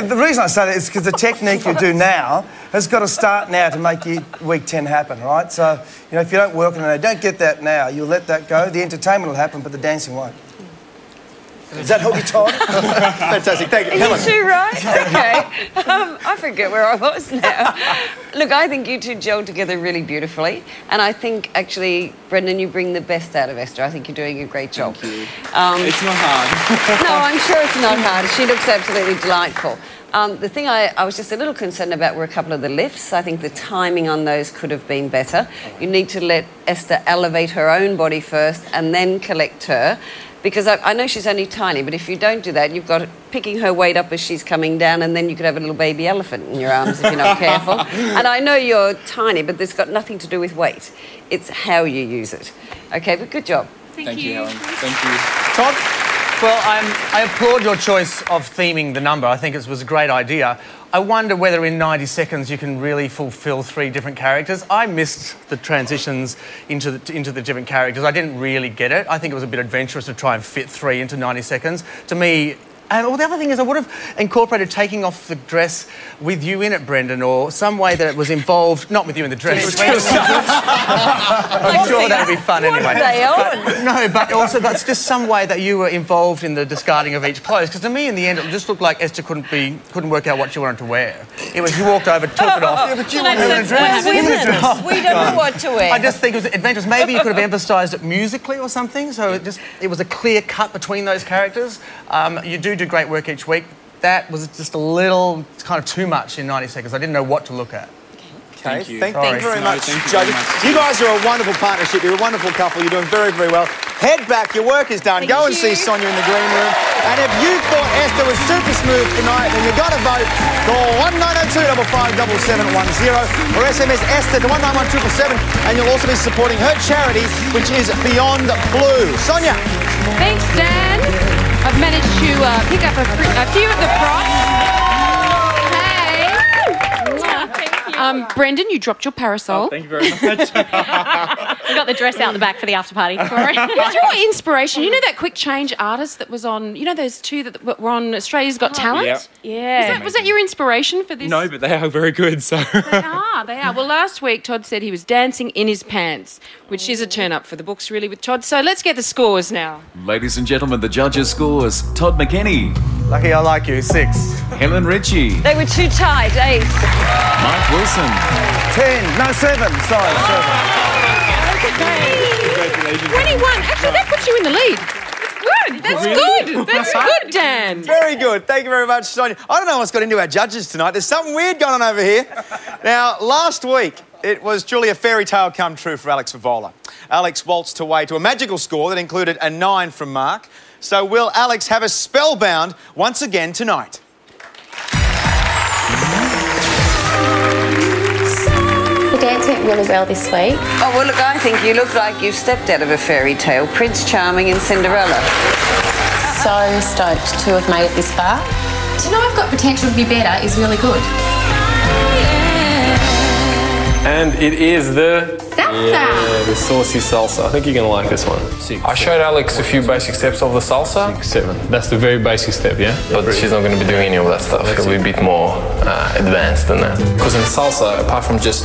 L: the reason I say that is because the technique you do now has got to start now to make your week 10 happen, right? So, you know, if you don't work on it, don't get that now. You'll let that go. The entertainment will happen, but the dancing won't. Does that help you, Todd?
B: Fantastic. Thank you.
M: Are you two right? Okay. I forget where I was now. Look, I think you two gel together really beautifully. And I think, actually, Brendan, you bring the best out of Esther. I think you're doing a great job.
N: Thank you. It's not hard.
M: No, I'm sure it's not hard. She looks absolutely delightful. The thing I was just a little concerned about were a couple of the lifts. I think the timing on those could have been better. You need to let Esther elevate her own body first and then collect her. Because I know she's only tiny, but if you don't do that, you've got picking her weight up as she's coming down, and then you could have a little baby elephant in your arms if you're not careful. And I know you're tiny, but this got nothing to do with weight. It's how you use it. Okay, but good job.
N: Thank you, Helen. Thank you.
O: Todd? Well, I applaud your choice of theming the number. I think it was a great idea. I wonder whether in 90 seconds you can really fulfil 3 different characters. I missed the transitions into the different characters. I didn't really get it. I think it was a bit adventurous to try and fit 3 into 90 seconds. To me... And the other thing is I would have incorporated taking off the dress with you in it, Brendan, or some way that it was involved... Not with you in the dress. I'm sure that would be fun anyway.
M: What are they on?
O: No, but also that's just some way that you were involved in the discarding of each clothes. Because to me, in the end, it just looked like Esther couldn't work out what she wanted to wear. It was you walked over, took it off.
M: Yeah, but you were in a dress. We don't know what to wear.
O: I just think it was adventurous. Maybe you could have emphasised it musically or something. So it was a clear cut between those characters. You do great work each week. That was just a little kind of too much in 90 seconds. I didn't know what to look at.
B: Okay,
T: Thank you.
B: Thank you very much,
T: Thank you
B: Jody.
T: very much.
B: You guys are a wonderful partnership. You're a wonderful couple. You're doing very, very well. Head back. Your work is done. Go and see Sonia in the green room. And if you thought Esther was super smooth tonight, then you've got to vote. Call 1902 557 or SMS Esther to 191777, and you'll also be supporting her charity, which is Beyond Blue. Sonia.
E: Thanks, Dan. I've managed to pick up a few of the props. Hey. Brendan, you dropped your parasol.
N: Oh, thank you very much.
D: We got the dress out the back for the after party.
E: What's your inspiration? You know that quick change artist that was on, you know those 2 that were on Australia's Got Talent?
N: Yep.
E: Yeah. Was that your inspiration for this?
N: No, but they are very good, so...
E: They are. Well, last week Todd said he was dancing in his pants, which is a turn up for the books really with Todd. So let's get the scores now.
A: Ladies and gentlemen, the judges' scores. Todd McKenny.
O: Lucky I like you, 6.
A: Helen Ritchie.
M: They were too tight, 8.
A: Mark Wilson.
L: 10. No, 7. Sorry, 7.
E: 21. Actually, that puts you in the lead. That's good. That's good, Dan.
B: Very good. Thank you very much, Sonia. I don't know what's got into our judges tonight. There's something weird going on over here. Now, last week, it was truly a fairy tale come true for Alex Favola. Alex waltzed away to a magical score that included a 9 from Mark. So will Alex have us spellbound once again tonight?
V: The dance went really well this week.
M: Oh, well, look, I think you look like you've stepped out of a fairy tale. Prince Charming and Cinderella.
V: So stoked to have made it this far. To know I've got potential to be better is really good.
W: And it is the...
V: Salsa!
W: The saucy salsa. I think you're going to like this one. I showed Alex a few basic steps of the salsa. 6, 7. That's the very basic step, yeah? But she's not going to be doing any of that stuff. It'll be a bit more advanced than that. Because in salsa, apart from just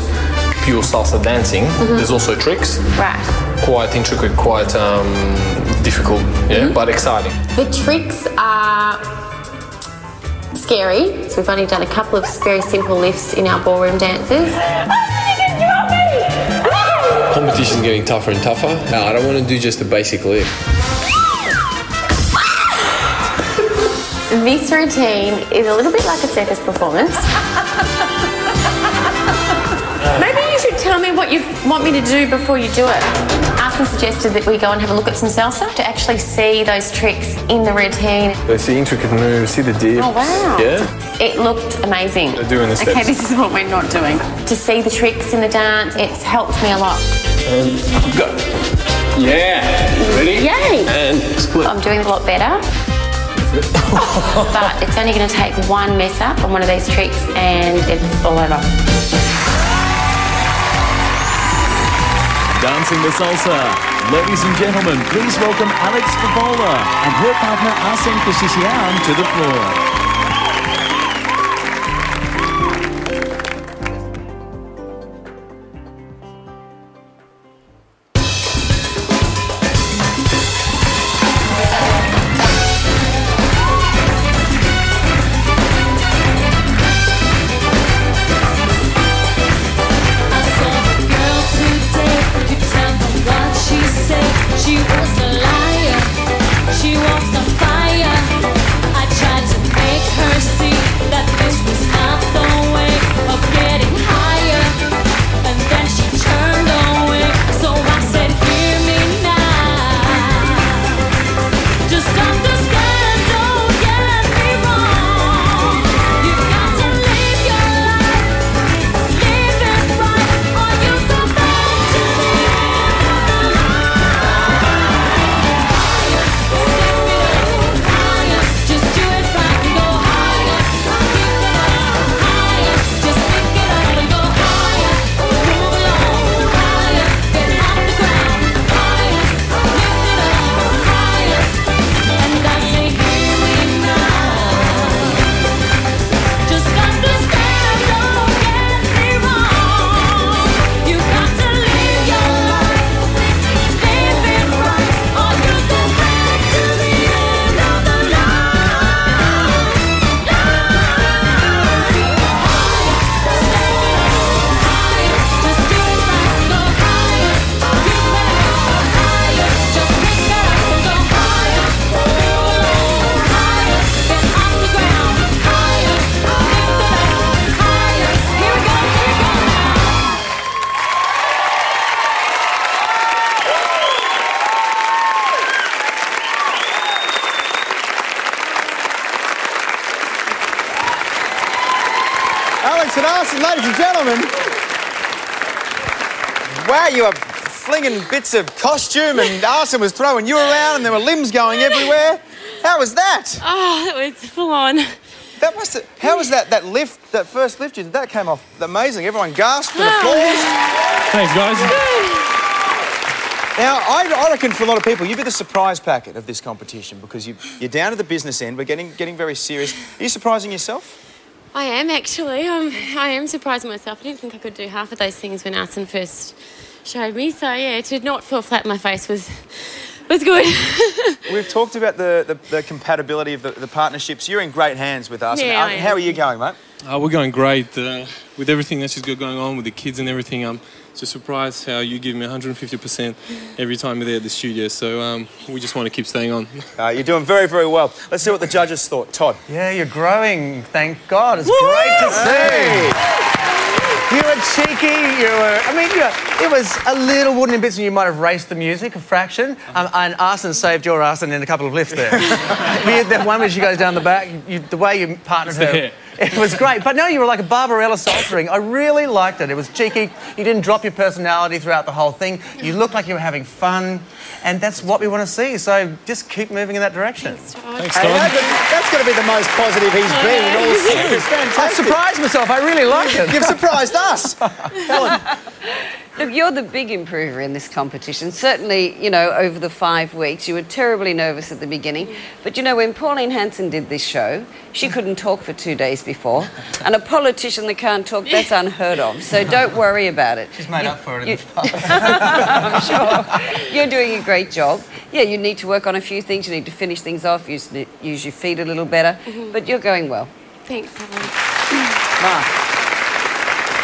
W: pure salsa dancing, there's also tricks.
V: Right.
W: Quite intricate, quite difficult, yeah? But exciting.
V: The tricks are scary. So we've only done a couple of very simple lifts in our ballroom dances.
W: Competition's getting tougher and tougher. No, I don't want to do just a basic lift.
V: This routine is a little bit like a circus performance. Maybe you should tell me what you want me to do before you do it. Arthur suggested that we go and have a look at some salsa to actually see those tricks in the routine.
W: They see intricate moves, see the dip.
V: Oh, wow.
W: Yeah?
V: It looked amazing.
W: They're doing the steps.
V: Okay, this is what we're not doing. To see the tricks in the dance, it's helped me a lot.
W: And go. Yeah. Ready?
V: Yay.
W: And split.
V: I'm doing a lot better. But it's only going to take one mess up on one of these tricks and it's all over.
A: Dancing the salsa. Ladies and gentlemen, please welcome Alex Favola and her partner Arsene Kashishyan to the floor.
B: Alex and Arsene, ladies and gentlemen. Wow, you were flinging bits of costume and Arsene was throwing you around and there were limbs going everywhere. How was that?
V: Oh, it was full on.
B: That must have, how was that lift, that first lift you did? That came off amazing. Everyone gasped and applause.
W: Thanks, guys.
B: Now, I reckon for a lot of people, you'd be the surprise packet of this competition because you're down to the business end. We're getting very serious. Are you surprising yourself?
V: I am actually. I am surprising myself. I didn't think I could do half of those things when Arsene first showed me. So yeah, to not fall flat in my face was good.
B: We've talked about the compatibility of the partnerships. You're in great hands with us.
V: Yeah,
B: How are you going, mate?
W: We're going great. With everything that's just got going on with the kids and everything, I'm just surprised how you give me 150% every time you're there at the studio. So we just want to keep staying on.
B: You're doing very, very well. Let's see what the judges thought. Todd.
O: Yeah, you're growing. Thank God. It's great to see. You were cheeky. It was a little wooden in bits and you might have raced the music a fraction. And Arsene saved your Arsene in a couple of lifts there. That one where she goes down the back, the way you partnered her. It was great. But no, you were like a Barbarella soldiering. I really liked it. It was cheeky. You didn't drop your personality throughout the whole thing. You looked like you were having fun. And that's what we want to see. So just keep moving in that direction.
W: Thanks, Todd.
B: That's got to be the most positive he's been in all series. It's fantastic.
O: I surprised myself. I really liked it.
B: You've surprised us. Helen.
M: Look, you're the big improver in this competition. Certainly, over the 5 weeks, you were terribly nervous at the beginning. But, when Pauline Hanson did this show, she couldn't talk for 2 days before. And a politician that can't talk, that's unheard of. So don't worry about it.
O: She's made up for it in the past.
M: I'm sure. You're doing a great job. Yeah, you need to work on a few things. You need to finish things off, use your feet a little better. But you're going well.
V: Thanks, Helen.
B: Mark.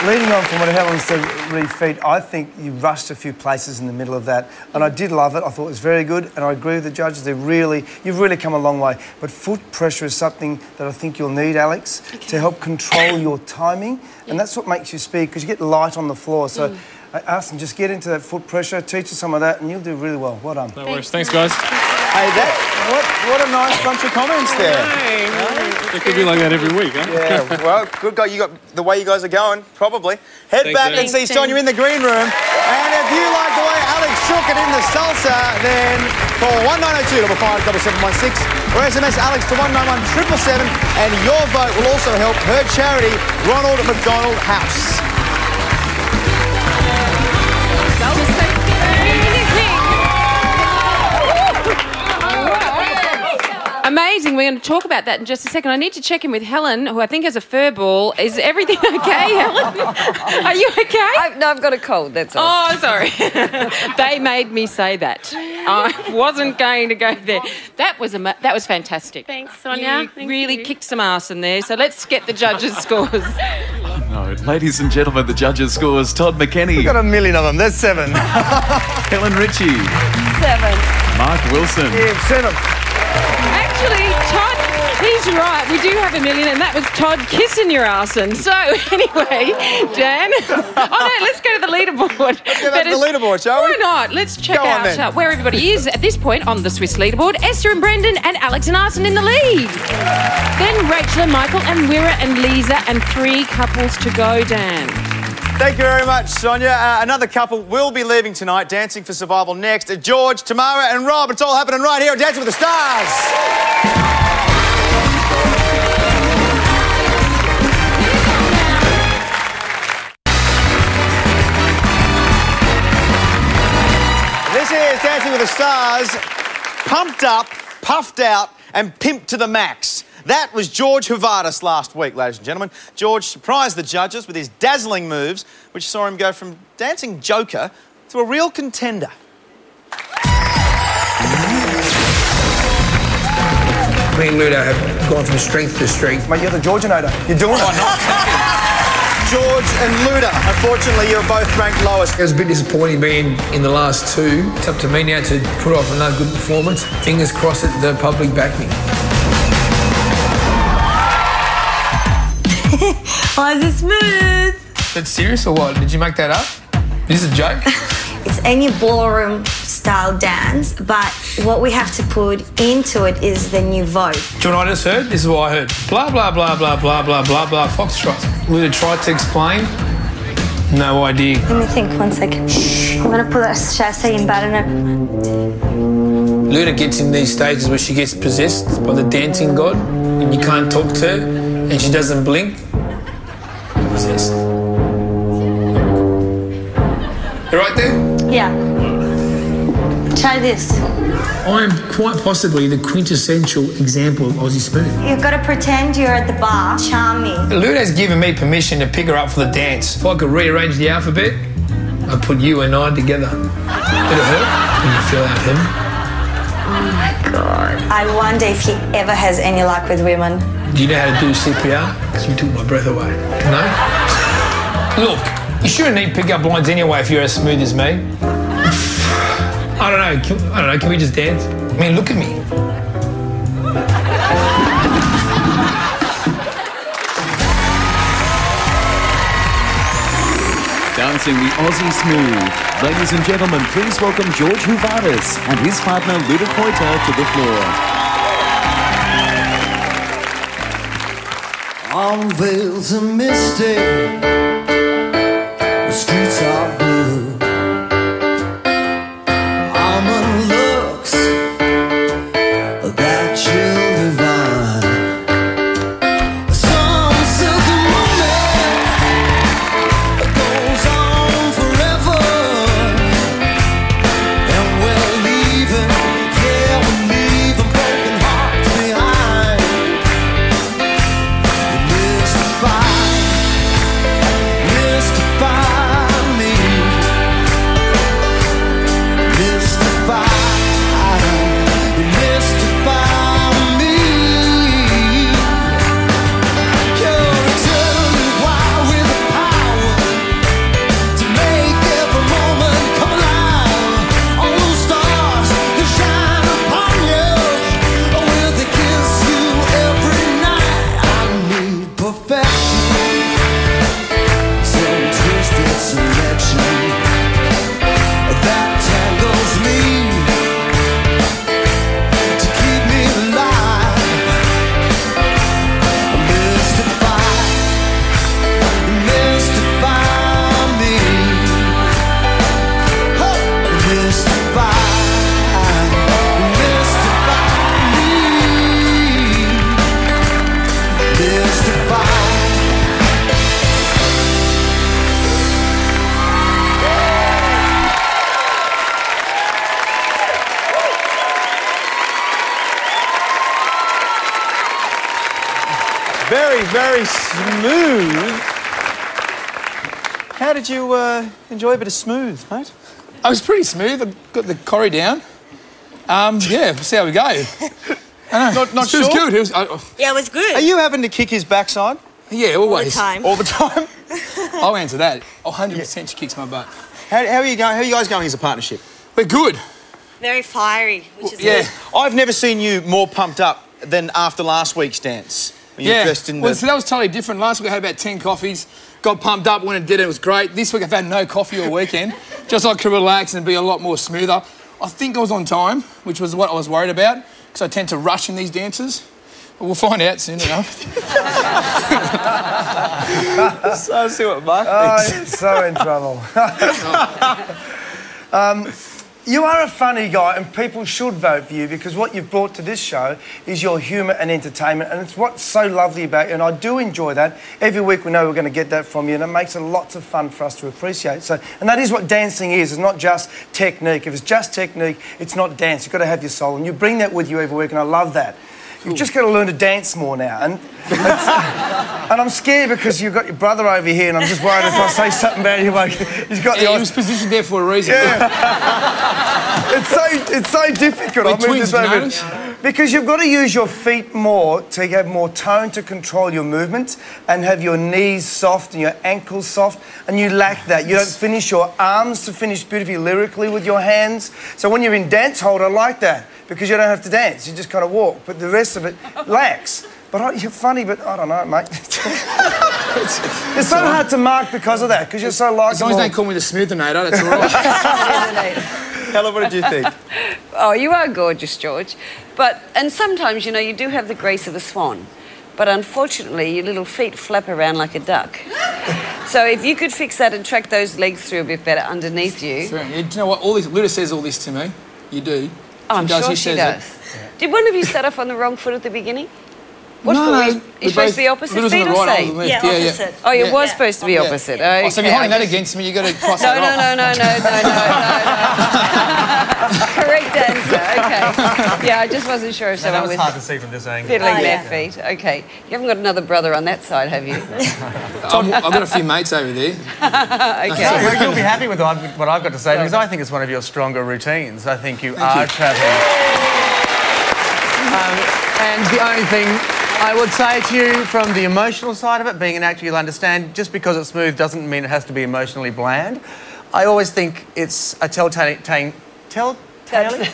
L: Leading on from what Helen said, re feet, I think you rushed a few places in the middle of that. And I did love it. I thought it was very good. And I agree with the judges. You've really come a long way. But foot pressure is something that I think you'll need, Alex, to help control your timing. And that's what makes you speed, because you get light on the floor. So, Arsene, just get into that foot pressure, teach us some of that, and you'll do really well. Well done.
W: No worries. Thanks, guys.
B: Hey, what a nice bunch of comments there.
W: It could be like that every week, huh?
B: Yeah, well, good guy. You got the way you guys are going, probably. Head
W: Thanks,
B: back
W: man.
B: and see John, you're in the green room. And if you like the way Alex shook it in the salsa, then call 1902 55716 or SMS Alex to 191 777, and your vote will also help her charity, Ronald McDonald House.
V: That was so good.
E: amazing. We're going to talk about that in just a second. I need to check in with Helen, who I think has a fur ball. Is everything okay, Helen? Are you okay?
M: No, I've got a cold, that's all.
E: Oh, sorry. They made me say that. I wasn't going to go there. That was fantastic.
V: Thanks, Sonia.
E: You really kicked some ass in there. So let's get the judges' scores.
A: No, ladies and gentlemen, the judges' scores. Todd McKenny.
B: We've got a million of them. There's 7.
A: Helen Ritchie.
M: 7.
A: Mark Wilson.
B: Yeah, 7.
E: Actually, Todd, he's right. We do have a million, and that was Todd kissing your arson. So, anyway, Dan. Oh, no, let's go to the leaderboard.
B: Let's go back to the leaderboard, shall we?
E: Why not? Let's check
B: Go on,
E: out
B: then.
E: where everybody is at this point on the Swiss leaderboard. Esther and Brendan and Alex and Arson in the lead. Then Rachel and Michael and Wira and Lisa and 3 couples to go, Dan.
B: Thank you very much, Sonia. Another couple will be leaving tonight, Dancing for Survival next. George, Tamara and Rob. It's all happening right here at Dancing with the Stars. This is Dancing with the Stars, pumped up, puffed out and pimped to the max. That was George Huvardis last week, ladies and gentlemen. George surprised the judges with his dazzling moves, which saw him go from dancing joker to a real contender.
H: Me and Ludo have gone from strength to strength.
L: Mate, you're the Georgianator. You're doing it.
B: George and Luda, unfortunately, you're both ranked lowest.
H: It was a bit disappointing being in the last 2. It's up to me now to put off another good performance. Fingers crossed that the public back me.
J: Why is it smooth?
H: That's serious or what? Did you make that up? Is this a joke?
J: It's any ballroom style dance, but what we have to put into it is the new vogue.
H: Do you know what I just heard? This is what I heard. Blah, blah, blah, blah, blah, blah, blah, blah, foxtrot. Luda tried to explain. No idea.
J: Let me think 1 second. I'm gonna put a chassis in batter.
H: Luda gets in these stages where she gets possessed by the dancing god and you can't talk to her and she doesn't blink. Possessed. You right there?
J: Yeah. Try this.
H: I am quite possibly the quintessential example of Aussie smooth.
J: You've got to pretend you're at the bar, charming.
H: Luda's given me permission to pick her up for the dance. If I could rearrange the alphabet, I'd put you and I together. Did it hurt when you feel out him?
J: Oh my God. I wonder if he ever has any luck with women.
H: Do you know how to do CPR? Because you took my breath away. No? Look, you shouldn't need pick-up lines anyway if you're as smooth as me. I don't know, can we just dance? I mean, look at me.
A: Dancing the Aussie Smooth. Ladies and gentlemen, please welcome George Huvardis and his partner Luda Koita to the floor.
F: On veils of misty, the streets are blue. Almond looks that chill divine. Some silky moment goes on forever, and we're leaving, yeah, we're leaving broken hearts behind. Mystified
B: very smooth. How did you enjoy a bit of smooth, mate?
H: I was pretty smooth. I got the choreo down. Yeah, we'll see how we go.
B: Not sure?
H: It was good.
J: Yeah, it was good.
B: Are you having to kick his backside?
H: Yeah, always.
B: All the time?
H: I'll answer that. 100% she kicks my butt.
B: How are you going? How are you guys going as a partnership?
H: We're good.
J: Very fiery, which is
B: good. I've never seen you more pumped up than after last week's dance. When you dressed in
H: Well, so that was totally different. Last week I had about 10 coffees, got pumped up when it did it, was great. This week I've had no coffee all weekend, just so I could relax and be a lot more smoother. I think I was on time, which was what I was worried about, because I tend to rush in these dances. But we'll find out soon enough.
B: So I see what Mark thinks.
L: Oh, so in trouble. You are a funny guy and people should vote for you because what you've brought to this show is your humour and entertainment, and it's what's so lovely about you, and I do enjoy that. Every week we know we're going to get that from you, and it makes it lots of fun for us to appreciate. So, and that is what dancing is. It's not just technique. If it's just technique, it's not dance. You've got to have your soul, and you bring that with you every week, and I love that. You've just got to learn to dance more now. And I'm scared because you've got your brother over here and I'm just worried if I say something about him, like, he's got the...
H: He was positioned there for a reason.
L: Yeah. it's so difficult.
H: We're twins, you notice?
L: Because you've got to use your feet more to have more tone to control your movements and have your knees soft and your ankles soft, and you lack that. You don't finish your arms to finish beautifully lyrically with your hands. So when you're in dance hold, I like that because you don't have to dance. You just kind of walk, but the rest of it lacks. But you're funny, but I don't know, mate. It's so hard to mark because of that, because you're so likable.
H: As long as they don't call me the Smoothinator, that's all right.
B: Helen, what did you think?
M: Oh, you are gorgeous, George. And sometimes, you know, you do have the grace of a swan. But unfortunately, your little feet flap around like a duck. So if you could fix that and track those legs through a bit better underneath you...
H: Do you know what? Luda says all this to me. You do.
M: Oh, I'm sure she does. Did one of you start off on the wrong foot at the beginning? What foot? You're supposed to be opposite feet or same?
J: Yeah, opposite.
M: Oh, it was supposed to be opposite. Okay.
H: Oh, so if you're holding that against me, you've got to cross that off.
M: No. Correct answer. Okay. Yeah, I just wasn't sure if someone was
O: hard to see from this angle.
M: fiddling their feet. Okay. You haven't got another brother on that side, have you?
H: I've got a few mates over there.
M: Okay.
O: So you'll be happy with what I've got to say because I think it's one of your stronger routines. I think you are travelling. And the only thing I would say to you from the emotional side of it, being an actor, you'll understand just because it's smooth doesn't mean it has to be emotionally bland. I always think it's a telltale... Anyway,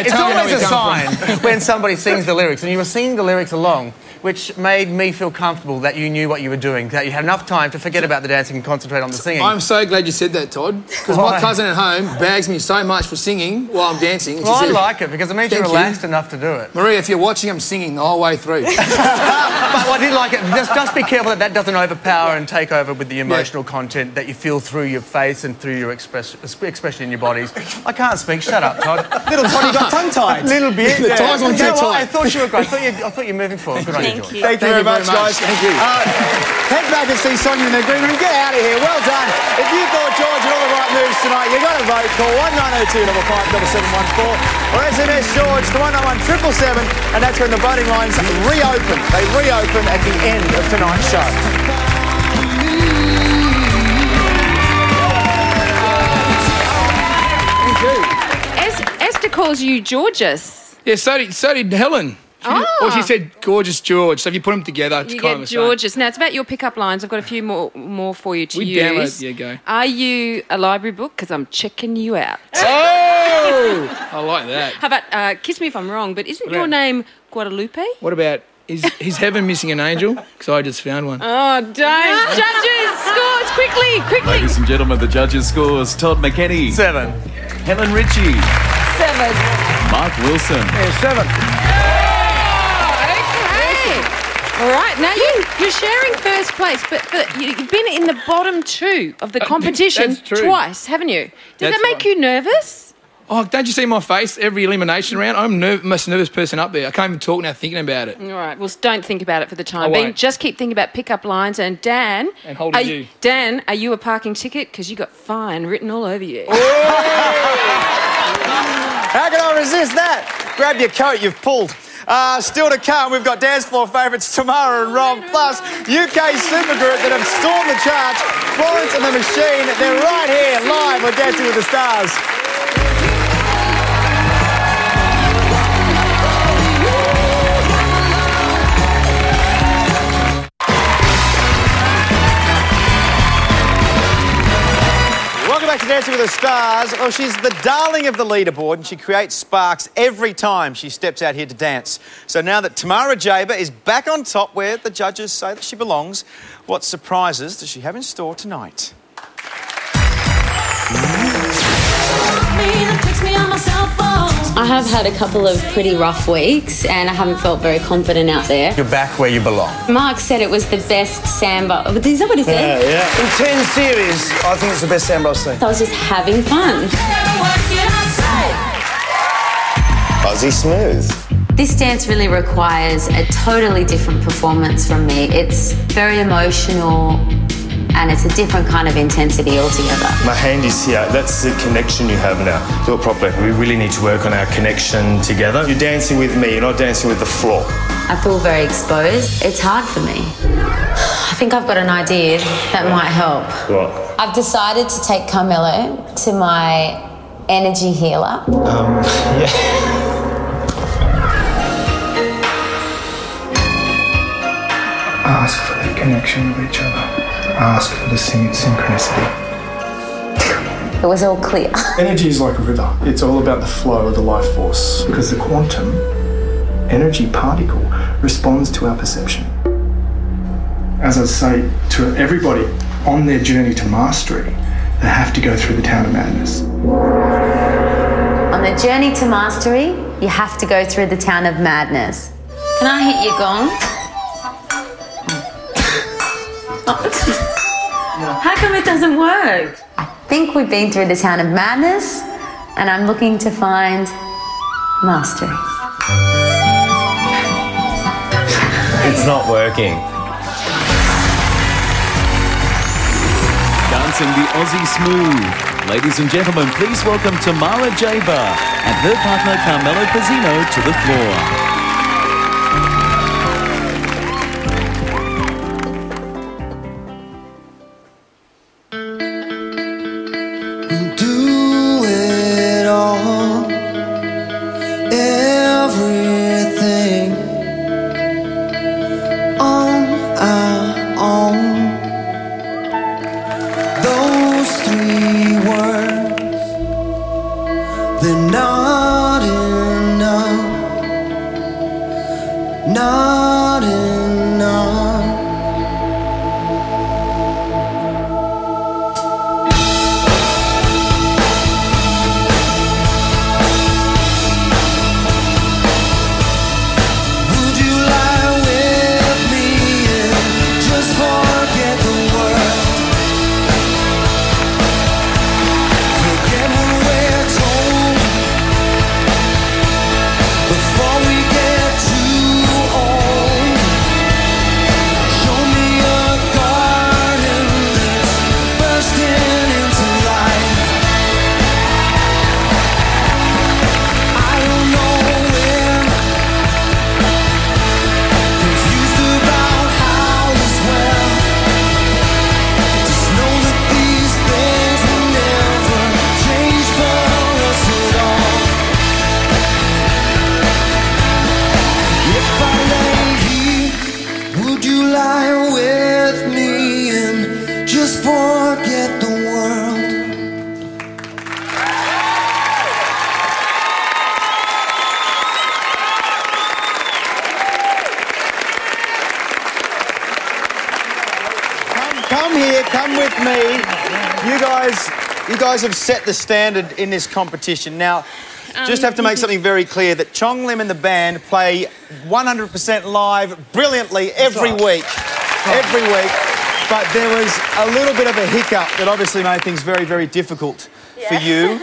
O: it's always a sign when somebody sings the lyrics, and you were singing the lyrics along, which made me feel comfortable that you knew what you were doing, that you had enough time to forget about the dancing and concentrate on the singing.
H: I'm so glad you said that, Todd, because my cousin at home bags me so much for singing while I'm dancing.
O: Well, I like it because it means you're relaxed enough to do it.
H: Maria, if you're watching, I'm singing the whole way through.
O: But I did like it. Just be careful that doesn't overpower and take over with the emotional content that you feel through your face and through your expression in your bodies. I can't speak. Shut up, Todd.
B: Little Toddy got tongue-tied.
O: Little bit.
H: The ties on too tight.
O: I thought you were great. I thought you were moving forward. Good on you, George.
B: Thank you very much, guys.
H: Thank you.
B: Head back and see Sonia in the green room. Get out of here. Well done. If you thought George had all the right moves tonight, you've got to vote. Call 1902 55714 or SMS George to 191 777, and that's when the voting lines reopen. They reopen at the end of tonight's show.
E: Esther calls you Georges.
H: Yeah, so did Helen. Or she said gorgeous George. So if you put them together, it's kind of the same.
E: Georges. Now, it's about your pickup lines. I've got a few more for you to use.
H: Go.
E: Are you a library book? Because I'm checking you out.
H: Oh! I like that.
E: How about, kiss me if I'm wrong, but isn't your name Guadalupe?
H: What about, is heaven missing an angel? Because I just found one.
E: Oh, don't. Judges, scores, quickly.
A: Ladies and gentlemen, the judges' scores. Todd McKenny.
O: 7.
A: Helen Ritchie.
M: 7.
A: Mark Wilson.
L: Yeah, 7.
E: All right, now you're sharing first place, but you've been in the bottom 2 of the competition twice, haven't you? Did that make you nervous?
H: Oh, don't you see my face every elimination round? I'm the most nervous person up there. I can't even talk now thinking about it.
E: All right, well, don't think about it for the time being. Just keep thinking about pickup lines. And Dan...
H: And holding you.
E: Dan, are you a parking ticket? Because you got fine written all over you.
B: How can I resist that? Grab your coat, you've pulled. Still to come, we've got dance floor favourites Tamara and Rob, plus UK supergroup that have stormed the charts, Florence and the Machine. They're right here, live on Dancing with the Stars. Welcome back to Dancing with the Stars. Well, she's the darling of the leaderboard and she creates sparks every time she steps out here to dance. So now that Tamara Jaber is back on top where the judges say that she belongs, what surprises does she have in store tonight?
G: I have had a couple of pretty rough weeks and I haven't felt very confident out there.
O: You're back where you belong.
G: Mark said it was the best samba. Is that what he said?
L: Yeah. In 10 series, I think it's the best samba I've seen.
G: I was just having fun.
K: Aussie Smooth.
G: This dance really requires a totally different performance from me. It's very emotional and it's a different kind of intensity altogether.
K: My hand is here. That's the connection you have now. Do it properly. We really need to work on our connection together. You're dancing with me, you're not dancing with the floor.
G: I feel very exposed. It's hard for me. I think I've got an idea that might help.
K: What?
G: I've decided to take Carmelo to my energy healer.
K: Yeah.
P: Ask for that connection with each other. Ask for the synchronicity.
G: It was all clear.
P: Energy is like a river. It's all about the flow of the life force because the quantum energy particle responds to our perception. As I say to everybody on their journey to mastery, they have to go through the town of madness.
G: On the journey to mastery, you have to go through the town of madness. Can I hit your gong? How come it doesn't work? I think we've been through the town of madness and I'm looking to find mastery.
K: It's not working.
A: Dancing the Aussie Smooth. Ladies and gentlemen, please welcome Tamara Jaber and her partner Carmelo Pizzino to the floor.
B: Come with me. You guys have set the standard in this competition. Now, just have to make something very clear that Chong Lim and the band play 100% live brilliantly every week. Every week. But there was a little bit of a hiccup that obviously made things very, very difficult for you.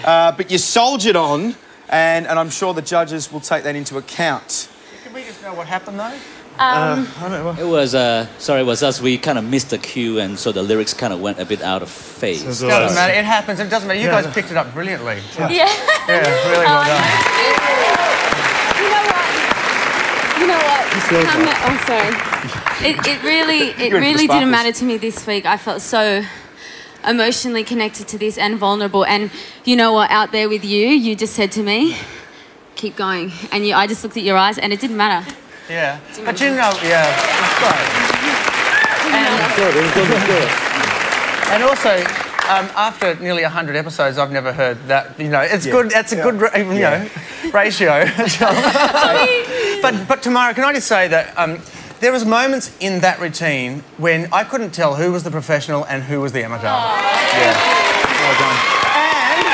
B: But you soldiered on, and I'm sure the judges will take that into account.
O: Can we just know what happened, though?
R: It was it was us. We kind of missed the cue, and so the lyrics kind of went a bit out of phase.
O: It doesn't matter. It happens. It doesn't matter. You guys picked it up brilliantly.
R: Yeah.
O: Yeah, really well done.
I: You know what?
Q: know what?
B: well done.
Q: Oh, sorry. It really didn't matter to me this week. I felt so emotionally connected to this and vulnerable. And you know what? Out there with you, you just said to me, keep going. And I just looked at your eyes and it didn't matter.
O: Yeah. But you know, yeah, it's great. And also, after nearly 100 episodes, I've never heard that. You know, it's good. That's a good, you know, ratio. but Tamara, can I just say that there was moments in that routine when I couldn't tell who was the professional and who was the amateur. Yeah. Well done. And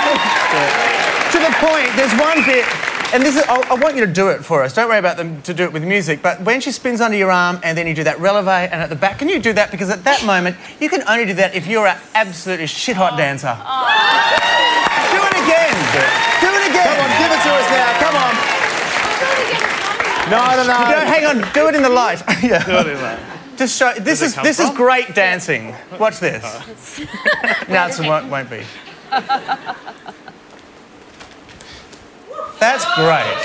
O: to the point, there's one bit. And this is, I want you to do it for us. Don't worry about them to do it with music. But when she spins under your arm and then you do that releve and at the back, can you do that? Because at that moment, you can only do that if you're an absolutely shit-hot dancer. Do it again. Do it again.
B: Come on, give it to us now. Come on. No.
O: Hang on. Do it in the light. Yeah.
B: Do it in the light.
O: Just show. This is great dancing. Watch this. No, it won't be. That's great.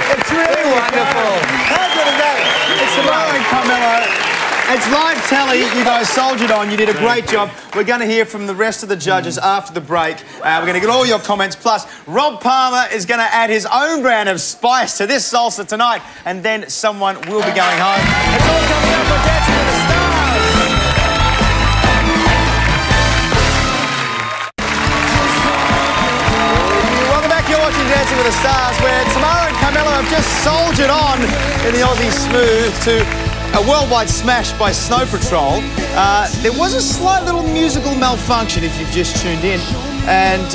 B: It's really wonderful. How good is that? It's Tamara and Carmelo. It's live telly. You guys soldiered on. You did a great job. We're going to hear from the rest of the judges after the break. We're going to get all your comments. Plus, Rob Palmer is going to add his own brand of spice to this salsa tonight. And then someone will be going home. It's all coming up on Dancing with the Stars. You're watching Dancing with the Stars, where Tamara and Carmelo have just soldiered on in the Aussie Smooth to a worldwide smash by Snow Patrol. There was a slight little musical malfunction if you've just tuned in. And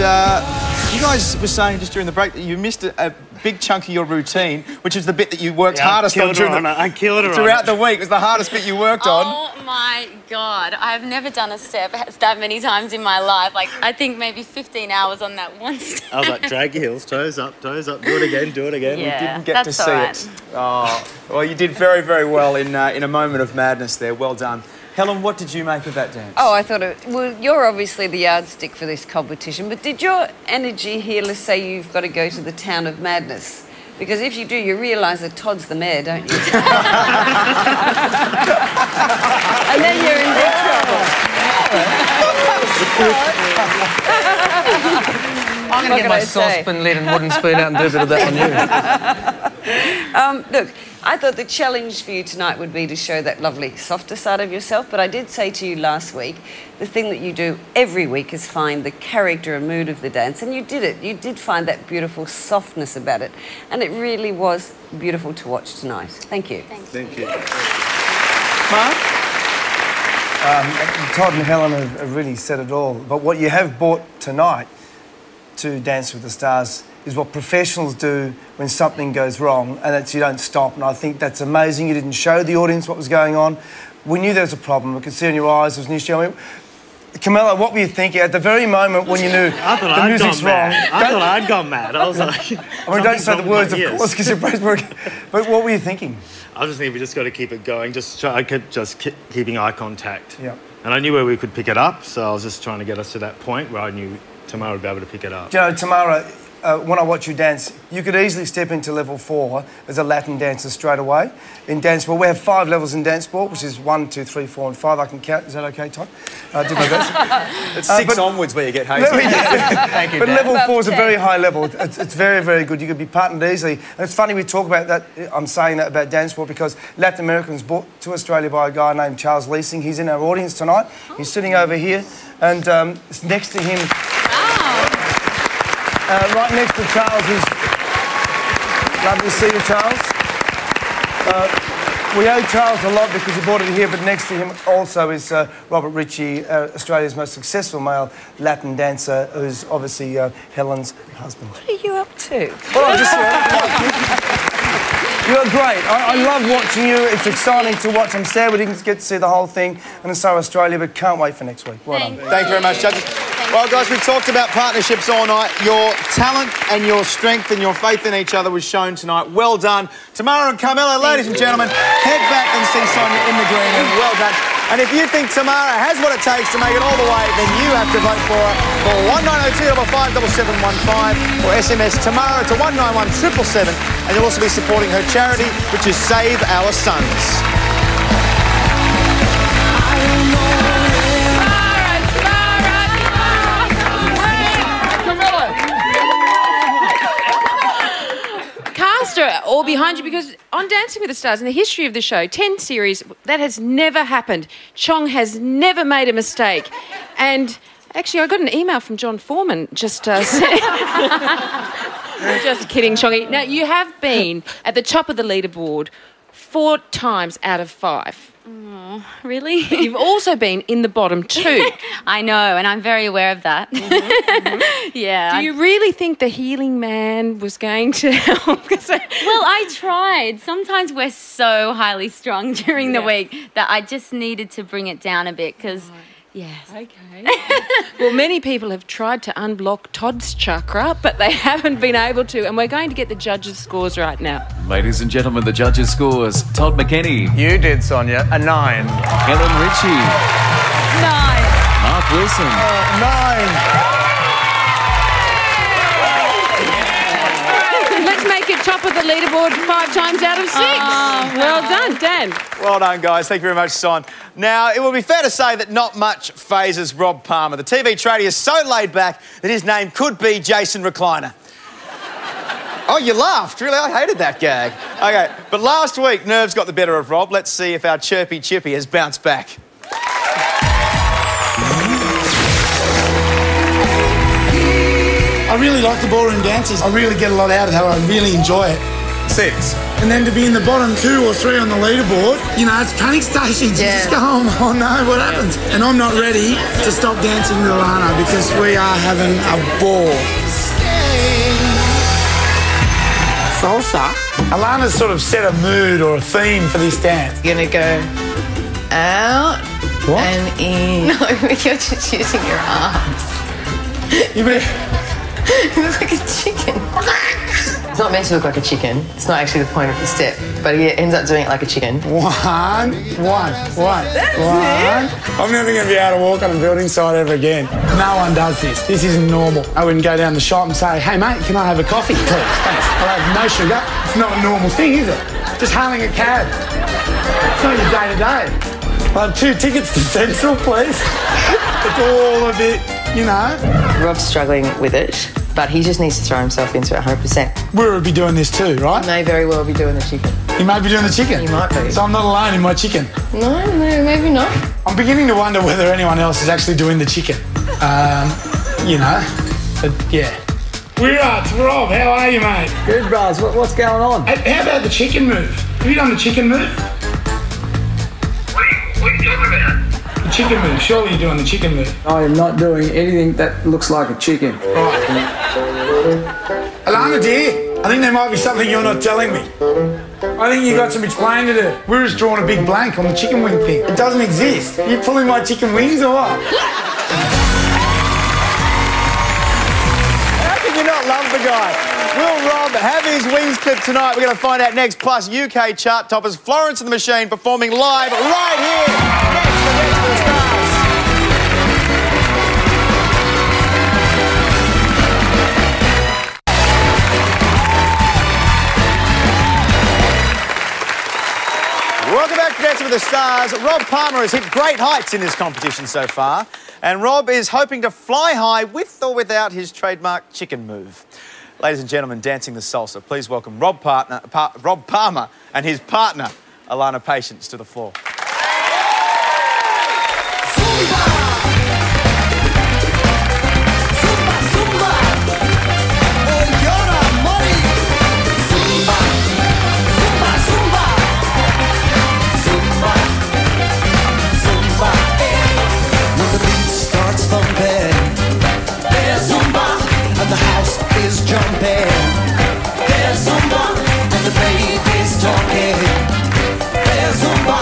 B: you guys were saying just during the break that you missed a big chunk of your routine, which is the bit that you worked hardest on throughout the week. It was the hardest bit you worked on.
Q: Oh my God, I've never done a step that many times in my life. Like, I think maybe 15 hours on that one step.
K: I was like, drag your heels, toes up, do it again, do it again.
Q: Yeah,
B: we didn't get to see it. Oh, well, you did very, very well in a moment of madness there. Well done. Helen, what did you make of that dance?
M: Oh, I thought well, you're obviously the yardstick for this competition, but did your energy here, let's say you've got to go to the town of madness? Because if you do, you realise that Todd's the mayor, don't you? And then you're in big trouble.
O: I'm going to get my saucepan lid and wooden spoon out and do a bit of that on you.
M: Look, I thought the challenge for you tonight would be to show that lovely, softer side of yourself, but I did say to you last week, the thing that you do every week is find the character and mood of the dance, and you did it. You did find that beautiful softness about it, and it really was beautiful to watch tonight. Thank you.
K: Thank you.
L: Mark? Todd and Helen have really said it all, but what you have brought tonight to Dance with the Stars is what professionals do when something goes wrong, and that's you don't stop. And I think that's amazing. You didn't show the audience what was going on. We knew there was a problem. We could see in your eyes there was an issue. I mean, Camilla, what were you thinking at the very moment when you knew the music's wrong?
K: I thought I'd gone mad. I was like...
L: I mean, don't say the words, of course, because your brain's working. But what were you thinking?
K: I was just thinking we just got to keep it going. I kept keeping eye contact.
L: Yeah.
K: And I knew where we could pick it up, so I was just trying to get us to that point where I knew Tamara would be able to pick it up.
L: Do you know, Tamara, when I watch you dance, you could easily step into level 4 as a Latin dancer straight away. In dance sport, we have 5 levels in dance sport, which is 1, 2, 3, 4, and 5. I can count. Is that okay, Todd? I did my best.
B: It's 6 onwards where you get hazy.
L: Thank you, but level 4 is a very high level. It's very, very good. You could be partnered easily. And it's funny we talk about that. I'm saying that about dance sport because Latin Americans brought to Australia by a guy named Charles Leasing. He's in our audience tonight. He's sitting over here, and next to him. Right next to Charles is... Lovely to see you, Charles. We owe Charles a lot because he brought it here, but next to him also is Robert Ritchie, Australia's most successful male Latin dancer, who's obviously Helen's husband.
M: What are you up to?
L: Well, I'm just... You're great. I love watching you. It's exciting to watch. I'm sad we didn't get to see the whole thing, and so Australia, but can't wait for next week. Well done.
B: Thank you very much, judges. Well, guys, we've talked about partnerships all night. Your talent and your strength and your faith in each other was shown tonight. Well done. Tamara and Carmelo, ladies and gentlemen, head back and see Sonia in the green room. Well done. And if you think Tamara has what it takes to make it all the way, then you have to vote for her. Call 1902 57715 or SMS Tamara to 191 777, and you'll also be supporting her charity, which is Save Our Sons.
E: All behind you, because on Dancing with the Stars, in the history of the show, 10 series, that has never happened. Chong has never made a mistake. And actually, I got an email from John Foreman just just kidding, Chongy. Now, you have been at the top of the leaderboard 4 times out of 5.
Q: Oh, really?
E: But you've also been in the bottom 2.
Q: I know, and I'm very aware of that. Yeah.
E: Do you really think the healing man was going to help?
Q: Well, I tried. Sometimes we're so highly strung during the week that I just needed to bring it down a bit because... Yes.
E: Okay. Well, many people have tried to unblock Todd's chakra, but they haven't been able to, and we're going to get the judges' scores right now.
A: Ladies and gentlemen, the judges' scores. Todd McKenny.
O: You did, Sonia. A 9.
A: Helen Ritchie.
Q: 9.
A: Mark Wilson.
B: 9.
E: Let's make it top of the leaderboard 5 times out of 6. Well done, Dan.
B: Well done, guys. Thank you very much, Son. Now, it would be fair to say that not much phases Rob Palmer. The TV tradie is so laid back that his name could be Jason Recliner. Oh, you laughed. Really? I hated that gag. OK, but last week, nerves got the better of Rob. Let's see if our chirpy chippy has bounced back.
C: I really like the ballroom dances. I really get a lot out of that. I really enjoy it.
O: 6.
C: And then to be in the bottom 2 or 3 on the leaderboard, you know, it's panic stations. You just go, oh no, what happens? And I'm not ready to stop dancing with Alana because we are having a ball. Salsa. Alana's sort of set a mood or a theme for this dance.
S: You're gonna go out and in. No, you're just using your arms.
C: You mean...
S: You look like a chicken. It's not meant to look like a chicken. It's not actually the point of the step, but he ends up doing it like a chicken.
C: One.
S: That's
C: One.
S: it.
C: I'm never going to be able to walk on a building site ever again. No one does this. This isn't normal. I wouldn't go down the shop and say, hey, mate, can I have a coffee, please? Thanks. I'll have no sugar. It's not a normal thing, is it? Just hailing a cab. It's not your day-to-day. I'll have 2 tickets to Central, please. It's all a bit, you know.
S: Rob's struggling with it, but he just needs to throw himself into it 100%.
C: We would be doing this too, right?
S: He may very well be doing the chicken.
C: You may be doing the chicken?
S: You might be.
C: So I'm not alone in my chicken?
S: No, maybe not.
C: I'm beginning to wonder whether anyone else is actually doing the chicken. You know, but yeah. We're up. Rob, how are you, mate?
U: Good, bros. What's going on?
C: Hey, how about the chicken move? Have you done the chicken move? What are you talking about? The chicken move. Surely you're doing the chicken move.
U: I am not doing anything that looks like a chicken.
C: Right. Alana, dear, I think there might be something you're not telling me. I think you got some explaining to do. We're just drawing a big blank on the chicken wing thing. It doesn't exist. You pulling my chicken wings or what?
B: How can you not love the guy? Will Rob have his wings clipped tonight? We're going to find out next. Plus, UK chart toppers Florence and the Machine performing live right here next to Dancing with the Stars. Welcome back to Dancing with the Stars. Rob Palmer has hit great heights in this competition so far, and Rob is hoping to fly high with or without his trademark chicken move. Ladies and gentlemen, Dancing the Salsa, please welcome Rob Palmer and his partner, Alana Patience, to the floor.
F: Jumping, there's Zumba, and the baby's talking. There's Zumba,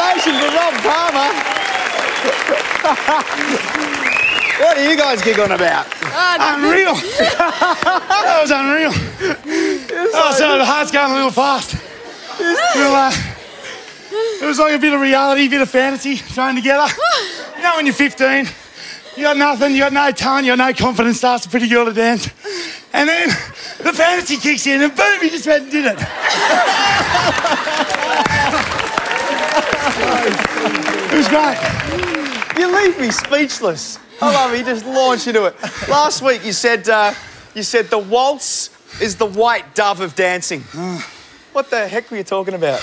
B: ovation for Rob Palmer. What are you guys giggling about?
C: Unreal. That was unreal. Oh, so the heart's going a little fast. It was like a bit of reality, a bit of fantasy thrown together. You know when you're 15, you got nothing, you got no talent, you got no confidence, starts a pretty girl to dance. And then the fantasy kicks in and boom, he just went and did it. It was great.
B: You leave me speechless. I love it. You just launch into it. Last week you said the waltz is the white dove of dancing. What the heck were you talking about?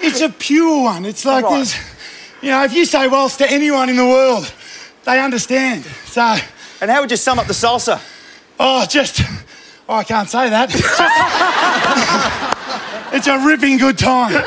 C: It's a pure one. It's like there's, you know, if you say waltz to anyone in the world, they understand. So.
B: And how would you sum up the salsa?
C: I can't say that. It's a ripping good time.
B: We've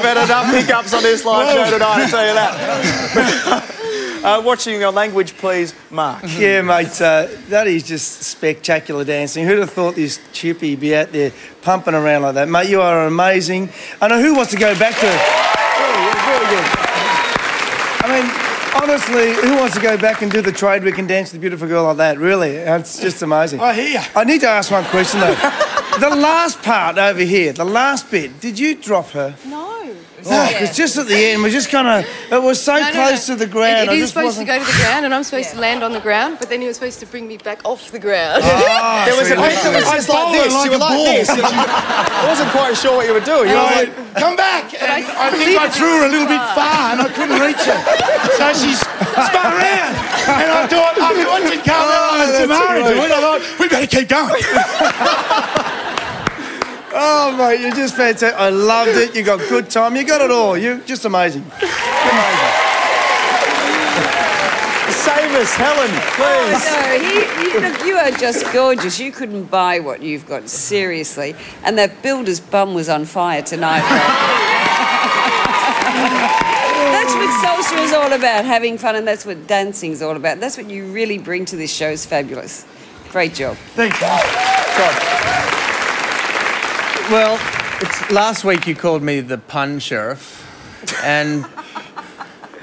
B: had enough hiccups on this live show tonight, I'll tell you that. Watching your language, please, Mark.
L: Yeah, mate, that is just spectacular dancing. Who'd have thought this chippy be out there pumping around like that? Mate, you are amazing. I know who wants to go back to... Very good. I mean, honestly, who wants to go back and do the trade week and dance with a beautiful girl like that? Really, it's just amazing.
C: I hear you.
L: I need to ask one question, though. The last part over here, the last bit, did you drop her?
I: No.
L: Oh, because just at the end, we just kind of... It was so close to the ground.
I: It is supposed to go to the ground, and I'm supposed to land on the ground, but then he was supposed to bring me back off the ground.
B: Oh, there was a bit that was just like this. You were like this. I wasn't quite sure what you were doing. You were like,
C: come back. And I think I threw her a little bit far and I couldn't reach her. So she spun around. And I thought, after watching Carmelo and Tamara do it, I thought, we better keep going.
L: Oh, mate, you're just fantastic. I loved it. You got good time. You got it all. You're just amazing. Amazing.
B: Save us, Helen, please.
M: Oh, no, you are just gorgeous. You couldn't buy what you've got, seriously. And that builder's bum was on fire tonight. That's what salsa is all about, having fun, and that's what dancing's all about. That's what you really bring to this show. Is fabulous. Great job.
C: Thank you.
O: Well, last week you called me the pun sheriff, and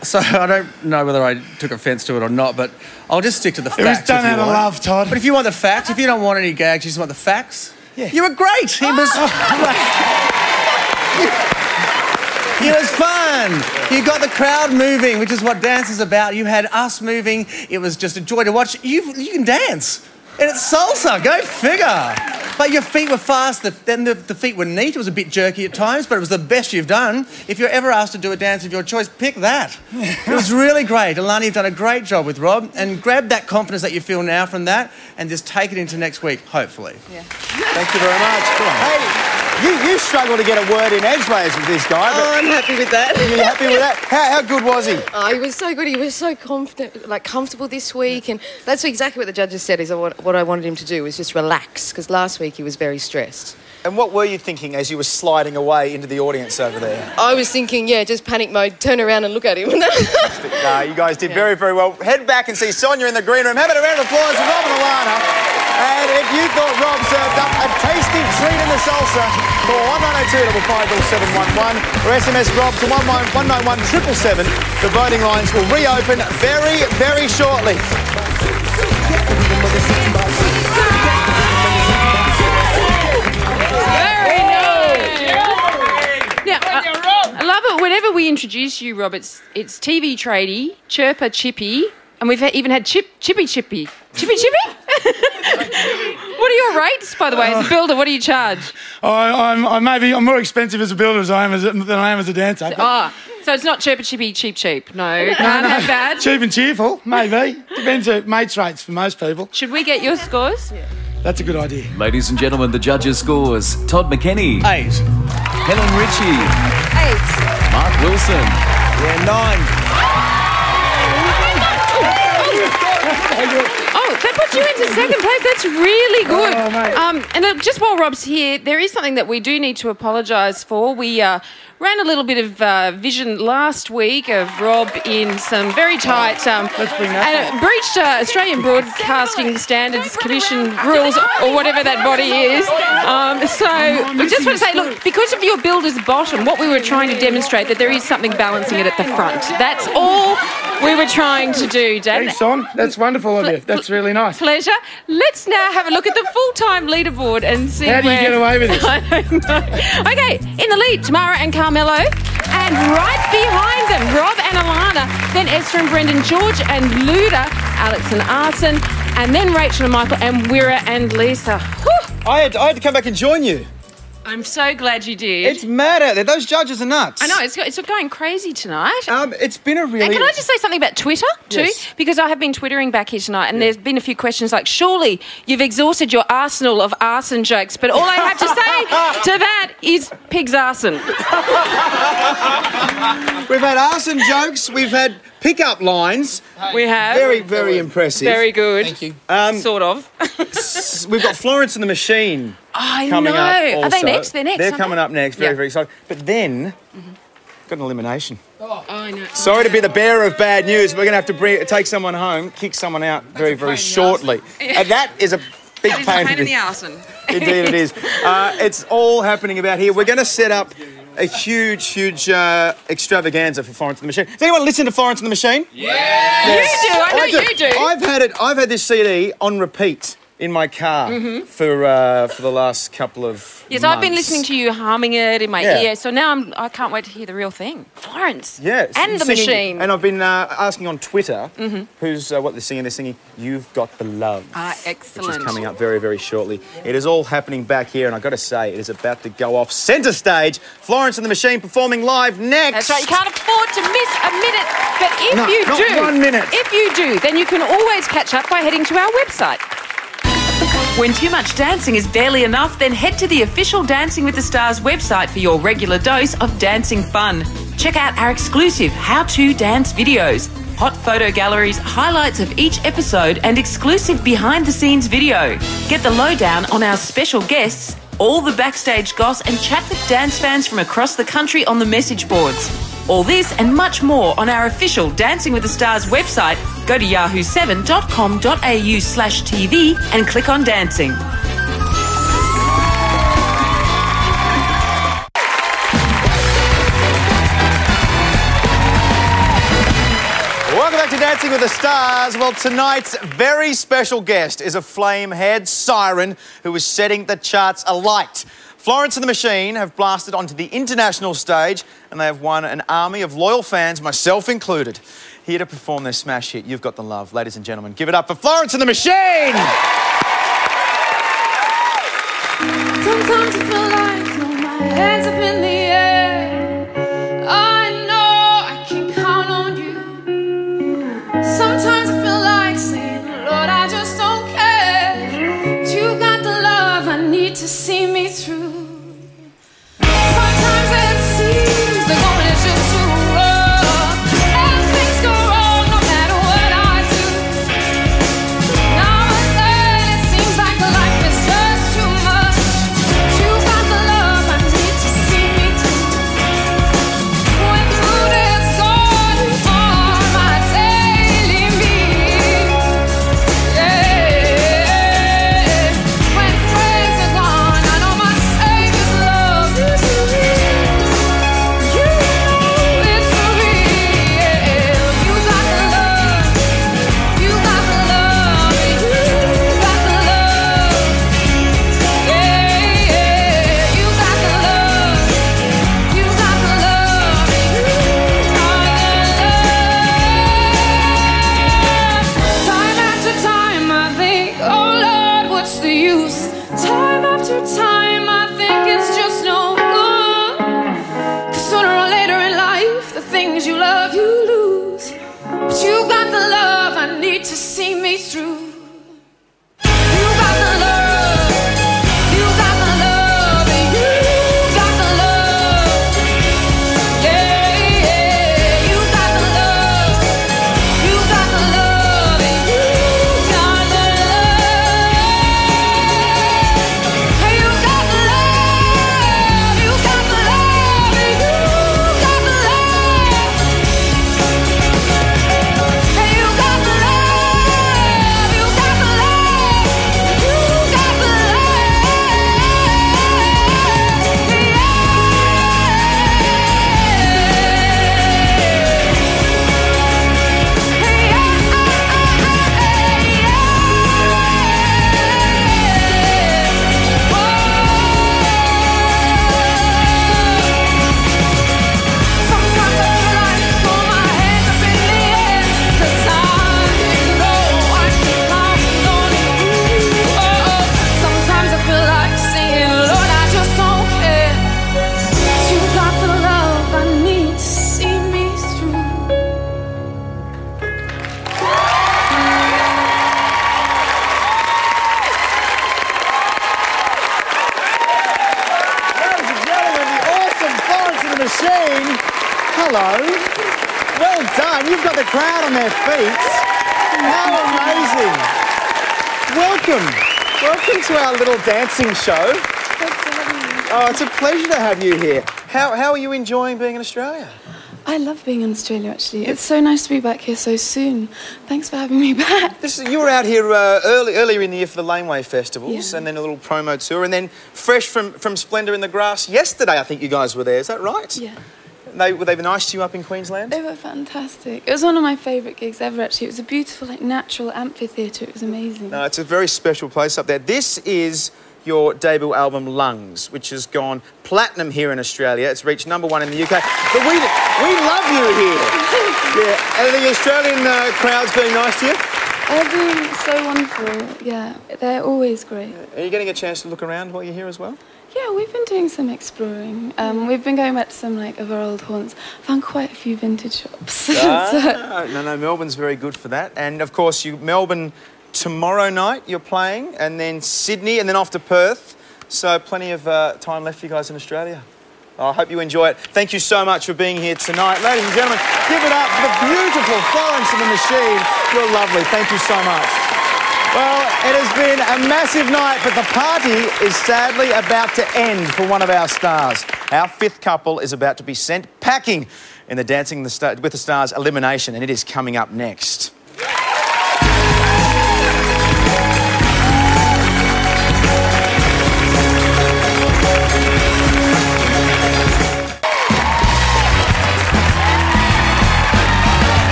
O: so I don't know whether I took offence to it or not, but I'll just stick to the facts.
C: It was done out of love, Todd.
O: But if you want the facts, if you don't want any gags, you just want the facts. Yeah. You were great. He was. It was fun. You got the crowd moving, which is what dance is about. You had us moving. It was just a joy to watch. You can dance. And it's salsa, go figure. But your feet were fast, then the feet were neat. It was a bit jerky at times, but it was the best you've done. If you're ever asked to do a dance of your choice, pick that. It was really great. Alani, you've done a great job with Rob, and grab that confidence that you feel now from that and just take it into next week, hopefully.
B: Yeah. Thank you very much. Hey, you struggle to get a word in edgeways with this guy.
I: Oh, I'm happy with that.
B: Are you happy with that? How good was he?
I: Oh, he was so good. He was so confident, like comfortable this week, and that's exactly what the judges said. Is what I wanted him to do was just relax, because last week he was very stressed.
B: And what were you thinking as you were sliding away into the audience over there?
I: I was thinking, just panic mode, turn around and look at him.
B: No, you guys did very, very well. Head back and see Sonia in the green room. Have a round of applause for Rob and Alana. And if you thought Rob served up a tasty treat in the salsa, call 1902 55711 or SMS Rob to 191 777. The voting lines will reopen very, very shortly.
E: I love it whenever we introduce you, Rob. It's TV tradie, chirper chippy, and we've even had chippy. Chippy? What are your rates, by the way, as a builder? What do you charge?
C: I'm more expensive as a builder than I am as a dancer.
E: So it's not chirper chippy cheap. No, can't have bad.
C: Cheap and cheerful, maybe. Depends on mates' rates for most people.
E: Should we get your scores? Yeah.
C: That's a good idea.
A: Ladies and gentlemen, the judges' scores. Todd McKenny.
O: 8.
A: Helen Ritchie.
M: 8.
A: Mark Wilson.
L: 9.
E: Oh, that puts you into second place. That's really good.
C: Oh, mate.
E: And just while Rob's here, there is something that we do need to apologise for. We ran a little bit of vision last week of Rob in some very tight...
L: Let's bring that
E: and breached Australian Broadcasting Standards Commission rules, or whatever that body is. So we just want to say, look, because of your builder's bottom, what we were trying to demonstrate that there is something balancing it at the front. That's all we were trying to do, Dan.
C: Thanks, Son. That's wonderful of you. That's really nice.
E: Pleasure. Let's now have a look at the full-time leaderboard and see
C: How do you get away with this?
E: I don't know. Okay, in the lead, Tamara and Carmelo. And right behind them, Rob and Alana. Then Esther and Brendan, George and Luda, Alex and Arson. And then Rachel and Michael and Wira and Lisa. Whew.
B: I had to come back and join you.
E: I'm so glad you did.
B: It's mad out there. Those judges are nuts.
E: I know, it's going crazy tonight.
B: It's been a really...
E: And can I just say something about Twitter, too?
B: Yes.
E: Because I have been Twittering back here tonight, and there's been a few questions like, surely you've exhausted your arsenal of arson jokes, but all I have to say to that is pig's arson.
B: We've had arson jokes. We've had pickup lines.
E: We have.
B: Very, very impressive.
E: Very good.
B: Thank you.
E: Sort of.
B: We've got Florence and the Machine
E: I
B: coming
E: know.
B: up also.
E: Are they next? They're next,
B: They're
E: aren't
B: coming
E: they?
B: up next. Very,
E: Yeah.
B: very exciting. But then, got an elimination.
E: Oh, I know.
B: Sorry to be the bearer of bad news. We're going to have to take someone home, kick someone out very, very shortly. And that is a big
E: That is a
B: pain
E: pain in the arson.
B: Indeed it is. It's all happening about here. We're going to set up a huge extravaganza for Florence and the Machine. Does anyone listen to Florence and the Machine?
E: Yes. You do. I know you do.
B: I've had this CD on repeat in my car for the last couple of
E: Yes,
B: months.
E: I've been listening to you humming it in my
B: Yeah.
E: ear, so now I can't wait to hear the real thing. Florence.
B: Yes,
E: And the
B: singing-
E: Machine.
B: And I've been asking on Twitter who's what they're singing. They're singing "You've Got the Love,"
E: Excellent.
B: which is coming up very, very shortly. It is all happening back here, and I've got to say, it is about to go off centre stage. Florence and the Machine performing live next.
E: That's right. You can't afford to miss a minute. But if
B: No,
E: you
B: not
E: do,
B: 1 minute.
E: If you do, then you can always catch up by heading to our website.
D: When too much dancing is barely enough, then head to the official Dancing with the Stars website for your regular dose of dancing fun. Check out our exclusive how-to dance videos, hot photo galleries, highlights of each episode, and exclusive behind-the-scenes video. Get the lowdown on our special guests, all the backstage goss, and chat with dance fans from across the country on the message boards. All this and much more on our official Dancing with the Stars website. Go to yahoo7.com.au/TV and click on dancing.
B: Welcome back to Dancing with the Stars. Well, tonight's very special guest is a flame-haired siren who is setting the charts alight. Florence and the Machine have blasted onto the international stage and they have won an army of loyal fans, myself included, here to perform their smash hit, You've Got the Love. Ladies and gentlemen, give it up for Florence and the Machine!
F: Sometimes I feel like throw my hands up in the air. I know I can count on you. Sometimes I feel like saying, Lord, I just don't care. But you got the love I need to see me through. Sometimes it seems the going is just too rough, and things go wrong no matter what I do. Now and then
B: Hello. Well done. You've got the crowd on their feet. How amazing. Welcome to our little dancing show. Oh, it's a pleasure to have you here. How are you enjoying being in Australia?
N: I love being in Australia, actually. It's so nice to be back here so soon. Thanks for having me back.
B: You were out here earlier in the year for the Laneway Festivals, and then a little promo tour, and then fresh from Splendour in the Grass yesterday, I think you guys were there. Is that right?
N: Yeah.
B: Were they nice to you up in Queensland?
N: They were fantastic. It was one of my favourite gigs ever, actually. It was a beautiful, natural amphitheatre. It was amazing.
B: No, it's a very special place up there. This is your debut album, Lungs, which has gone platinum here in Australia. It's reached #1 in the UK. But we love you here. Yeah. Are the Australian crowds being nice to you?
N: They're being so wonderful. Yeah, they're always great.
B: Are you getting a chance to look around while you're here as well?
N: Yeah, we've been doing some exploring. We've been going back to some of our old haunts. Found quite a few vintage shops.
B: No, Melbourne's very good for that. And of course, Melbourne tomorrow night you're playing, and then Sydney, and then off to Perth. So plenty of time left for you guys in Australia. I hope you enjoy it. Thank you so much for being here tonight. Ladies and gentlemen, give it up for the beautiful Florence and the Machine. You're lovely. Thank you so much. Well, it has been a massive night, but the party is sadly about to end for one of our stars. Our fifth couple is about to be sent packing in the Dancing with the Stars elimination, and it is coming up next.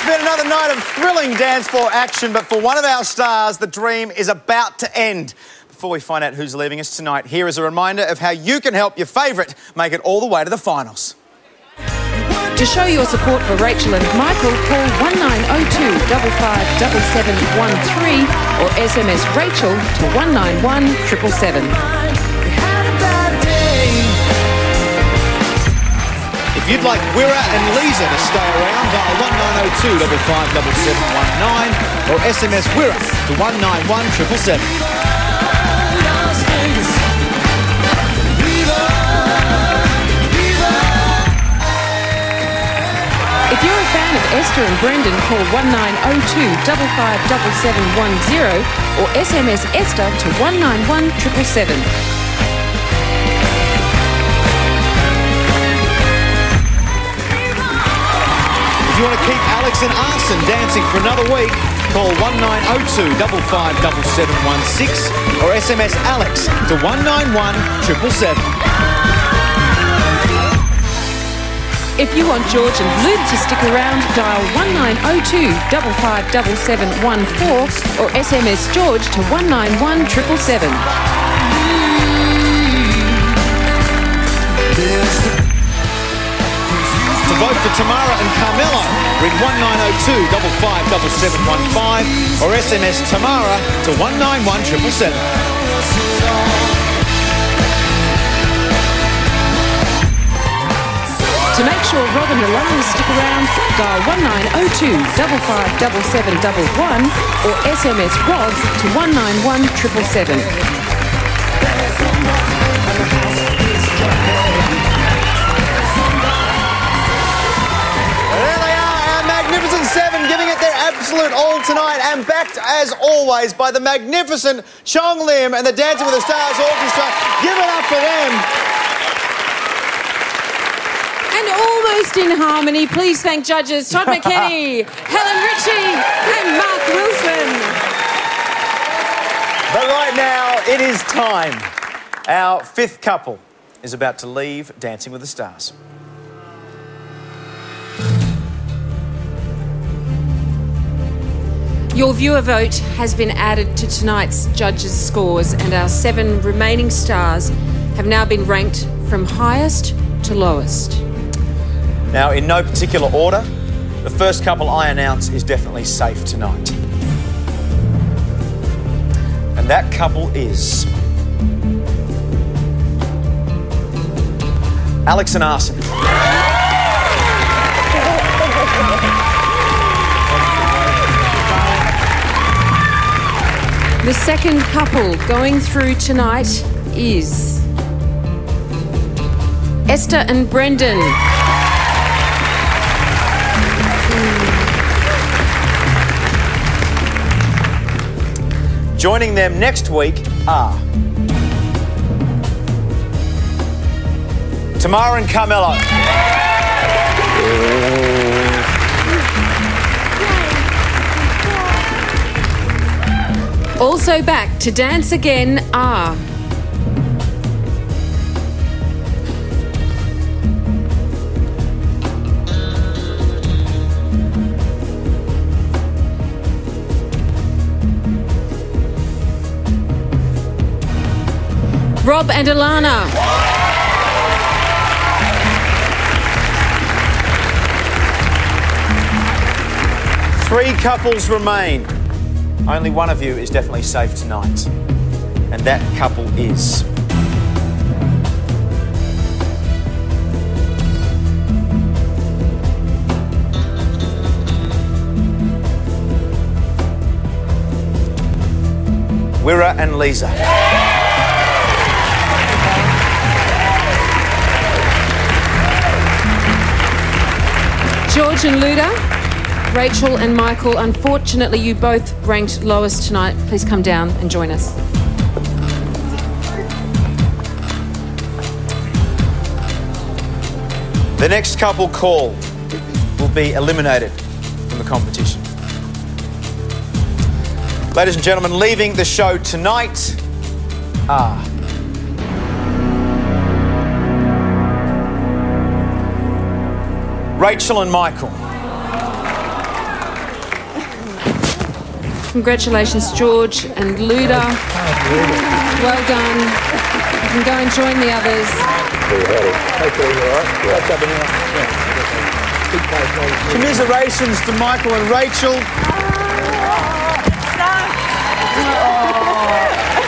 B: Another night of thrilling dance floor action, but for one of our stars, the dream is about to end. Before we find out who's leaving us tonight, here is a reminder of how you can help your favourite make it all the way to the finals.
E: To show your support for Rachel and Michael, call 1902 557713 or SMS Rachel to 191 777.
B: If you'd like Wirra and Lisa to stay around, dial 1902 557719 or SMS Wirra to 191 777.
E: If you're a fan of Esther and Brendan, call 1902 557710 or SMS Esther to 191 777.
B: If you want to keep Alex and Arson dancing for another week, call 1902 557716 or SMS Alex to 191 777.
E: If you want George and Luke to stick around, dial 1902 557714 or SMS George to 191 777.
B: To vote for Tamara and Carmelo, ring 1902 557715 or SMS Tamara to 191 777.
E: To make sure Rob and Alana stick around, dial 1902 557711 or SMS Rob to 191 777.
B: Seven giving it their absolute all tonight, and backed as always by the magnificent Chong Lim and the Dancing with the Stars Orchestra. Give it up for them.
E: And almost in harmony, please thank judges Todd McKenny, Helen Ritchie and Mark Wilson.
B: But right now, it is time. Our fifth couple is about to leave Dancing with the Stars.
E: Your viewer vote has been added to tonight's judges' scores, and our 7 remaining stars have now been ranked from highest to lowest.
B: Now, in no particular order, the first couple I announce is definitely safe tonight. And that couple is Alex and Arson.
E: The second couple going through tonight is Esther and Brendan.
B: Joining them next week are Tamara and Carmelo.
E: Also back to dance again are Rob and Alana.
B: Three couples remain. Only one of you is definitely safe tonight. And that couple is... Wira and Lisa.
E: George and Luda. Rachel and Michael, unfortunately you both ranked lowest tonight. Please come down and join us.
B: The next couple called will be eliminated from the competition. Ladies and gentlemen, leaving the show tonight are... Rachel and Michael.
E: Congratulations, George and Luda. Well done. You can go and join the others.
B: Commiserations to Michael and Rachel.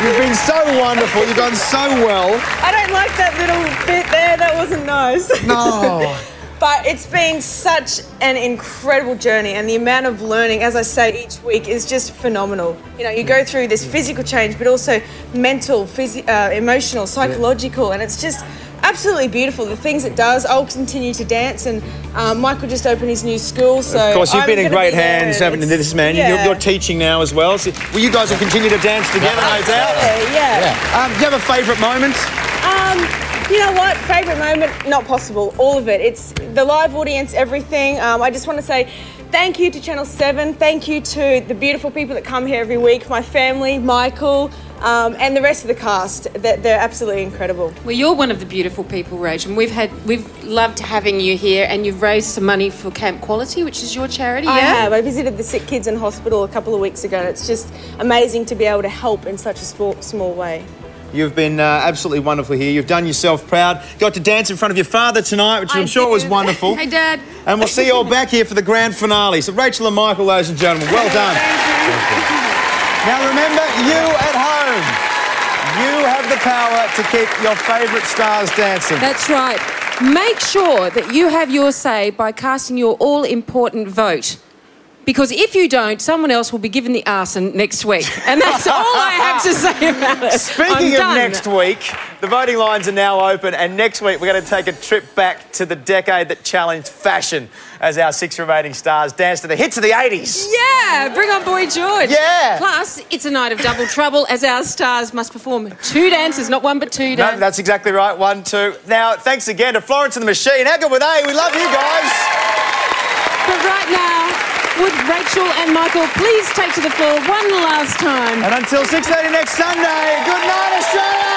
B: You've been so wonderful. You've done so well.
T: I don't like that little bit there. That wasn't nice.
B: No.
T: But it's been such an incredible journey, and the amount of learning, as I say, each week is just phenomenal. You know, you go through this physical change, but also mental, emotional, psychological, and it's just absolutely beautiful. The things it does. I'll continue to dance, and Michael just opened his new school, so
B: of course, you've been in great hands
T: having
B: this, man.
T: Yeah.
B: You're teaching now as well. So, well, you guys will continue to dance together, no doubt.
T: Yeah.
B: Do you have a favourite moment?
T: You know what? Favourite moment? Not possible. All of it. It's the live audience, everything. I just want to say thank you to Channel 7. Thank you to the beautiful people that come here every week. My family, Michael, and the rest of the cast. They're absolutely incredible.
E: Well, you're one of the beautiful people, Rach, and we've loved having you here, and you've raised some money for Camp Quality, which is your charity.
T: I
E: Yeah?
T: have. I visited the sick kids in hospital a couple of weeks ago, and it's just amazing to be able to help in such a small way.
B: You've been absolutely wonderful here. You've done yourself proud. Got to dance in front of your father tonight, which I'm sure was wonderful.
E: Hey, Dad.
B: And we'll see you all back here for the grand finale. So Rachel and Michael, ladies and gentlemen, well done. Now remember, you at home, you have the power to keep your favourite stars dancing.
E: That's right. Make sure that you have your say by casting your all-important vote. Because if you don't, someone else will be given the arson next week. And that's all I have to say about it.
B: Speaking of next week, the voting lines are now open, and next week we're going to take a trip back to the decade that challenged fashion as our 6 remaining stars dance to the hits of the 80s.
E: Yeah, bring on Boy George.
B: Yeah.
E: Plus, it's a night of double trouble as our stars must perform 2 dances, not 1 but 2 dances.
B: No, that's exactly right, 1, 2. Now, thanks again to Florence and the Machine. How good were they? We love you guys.
E: But right now, would Rachel and Michael please take to the floor one last time?
B: And until 6:30 next Sunday, good night, Australia!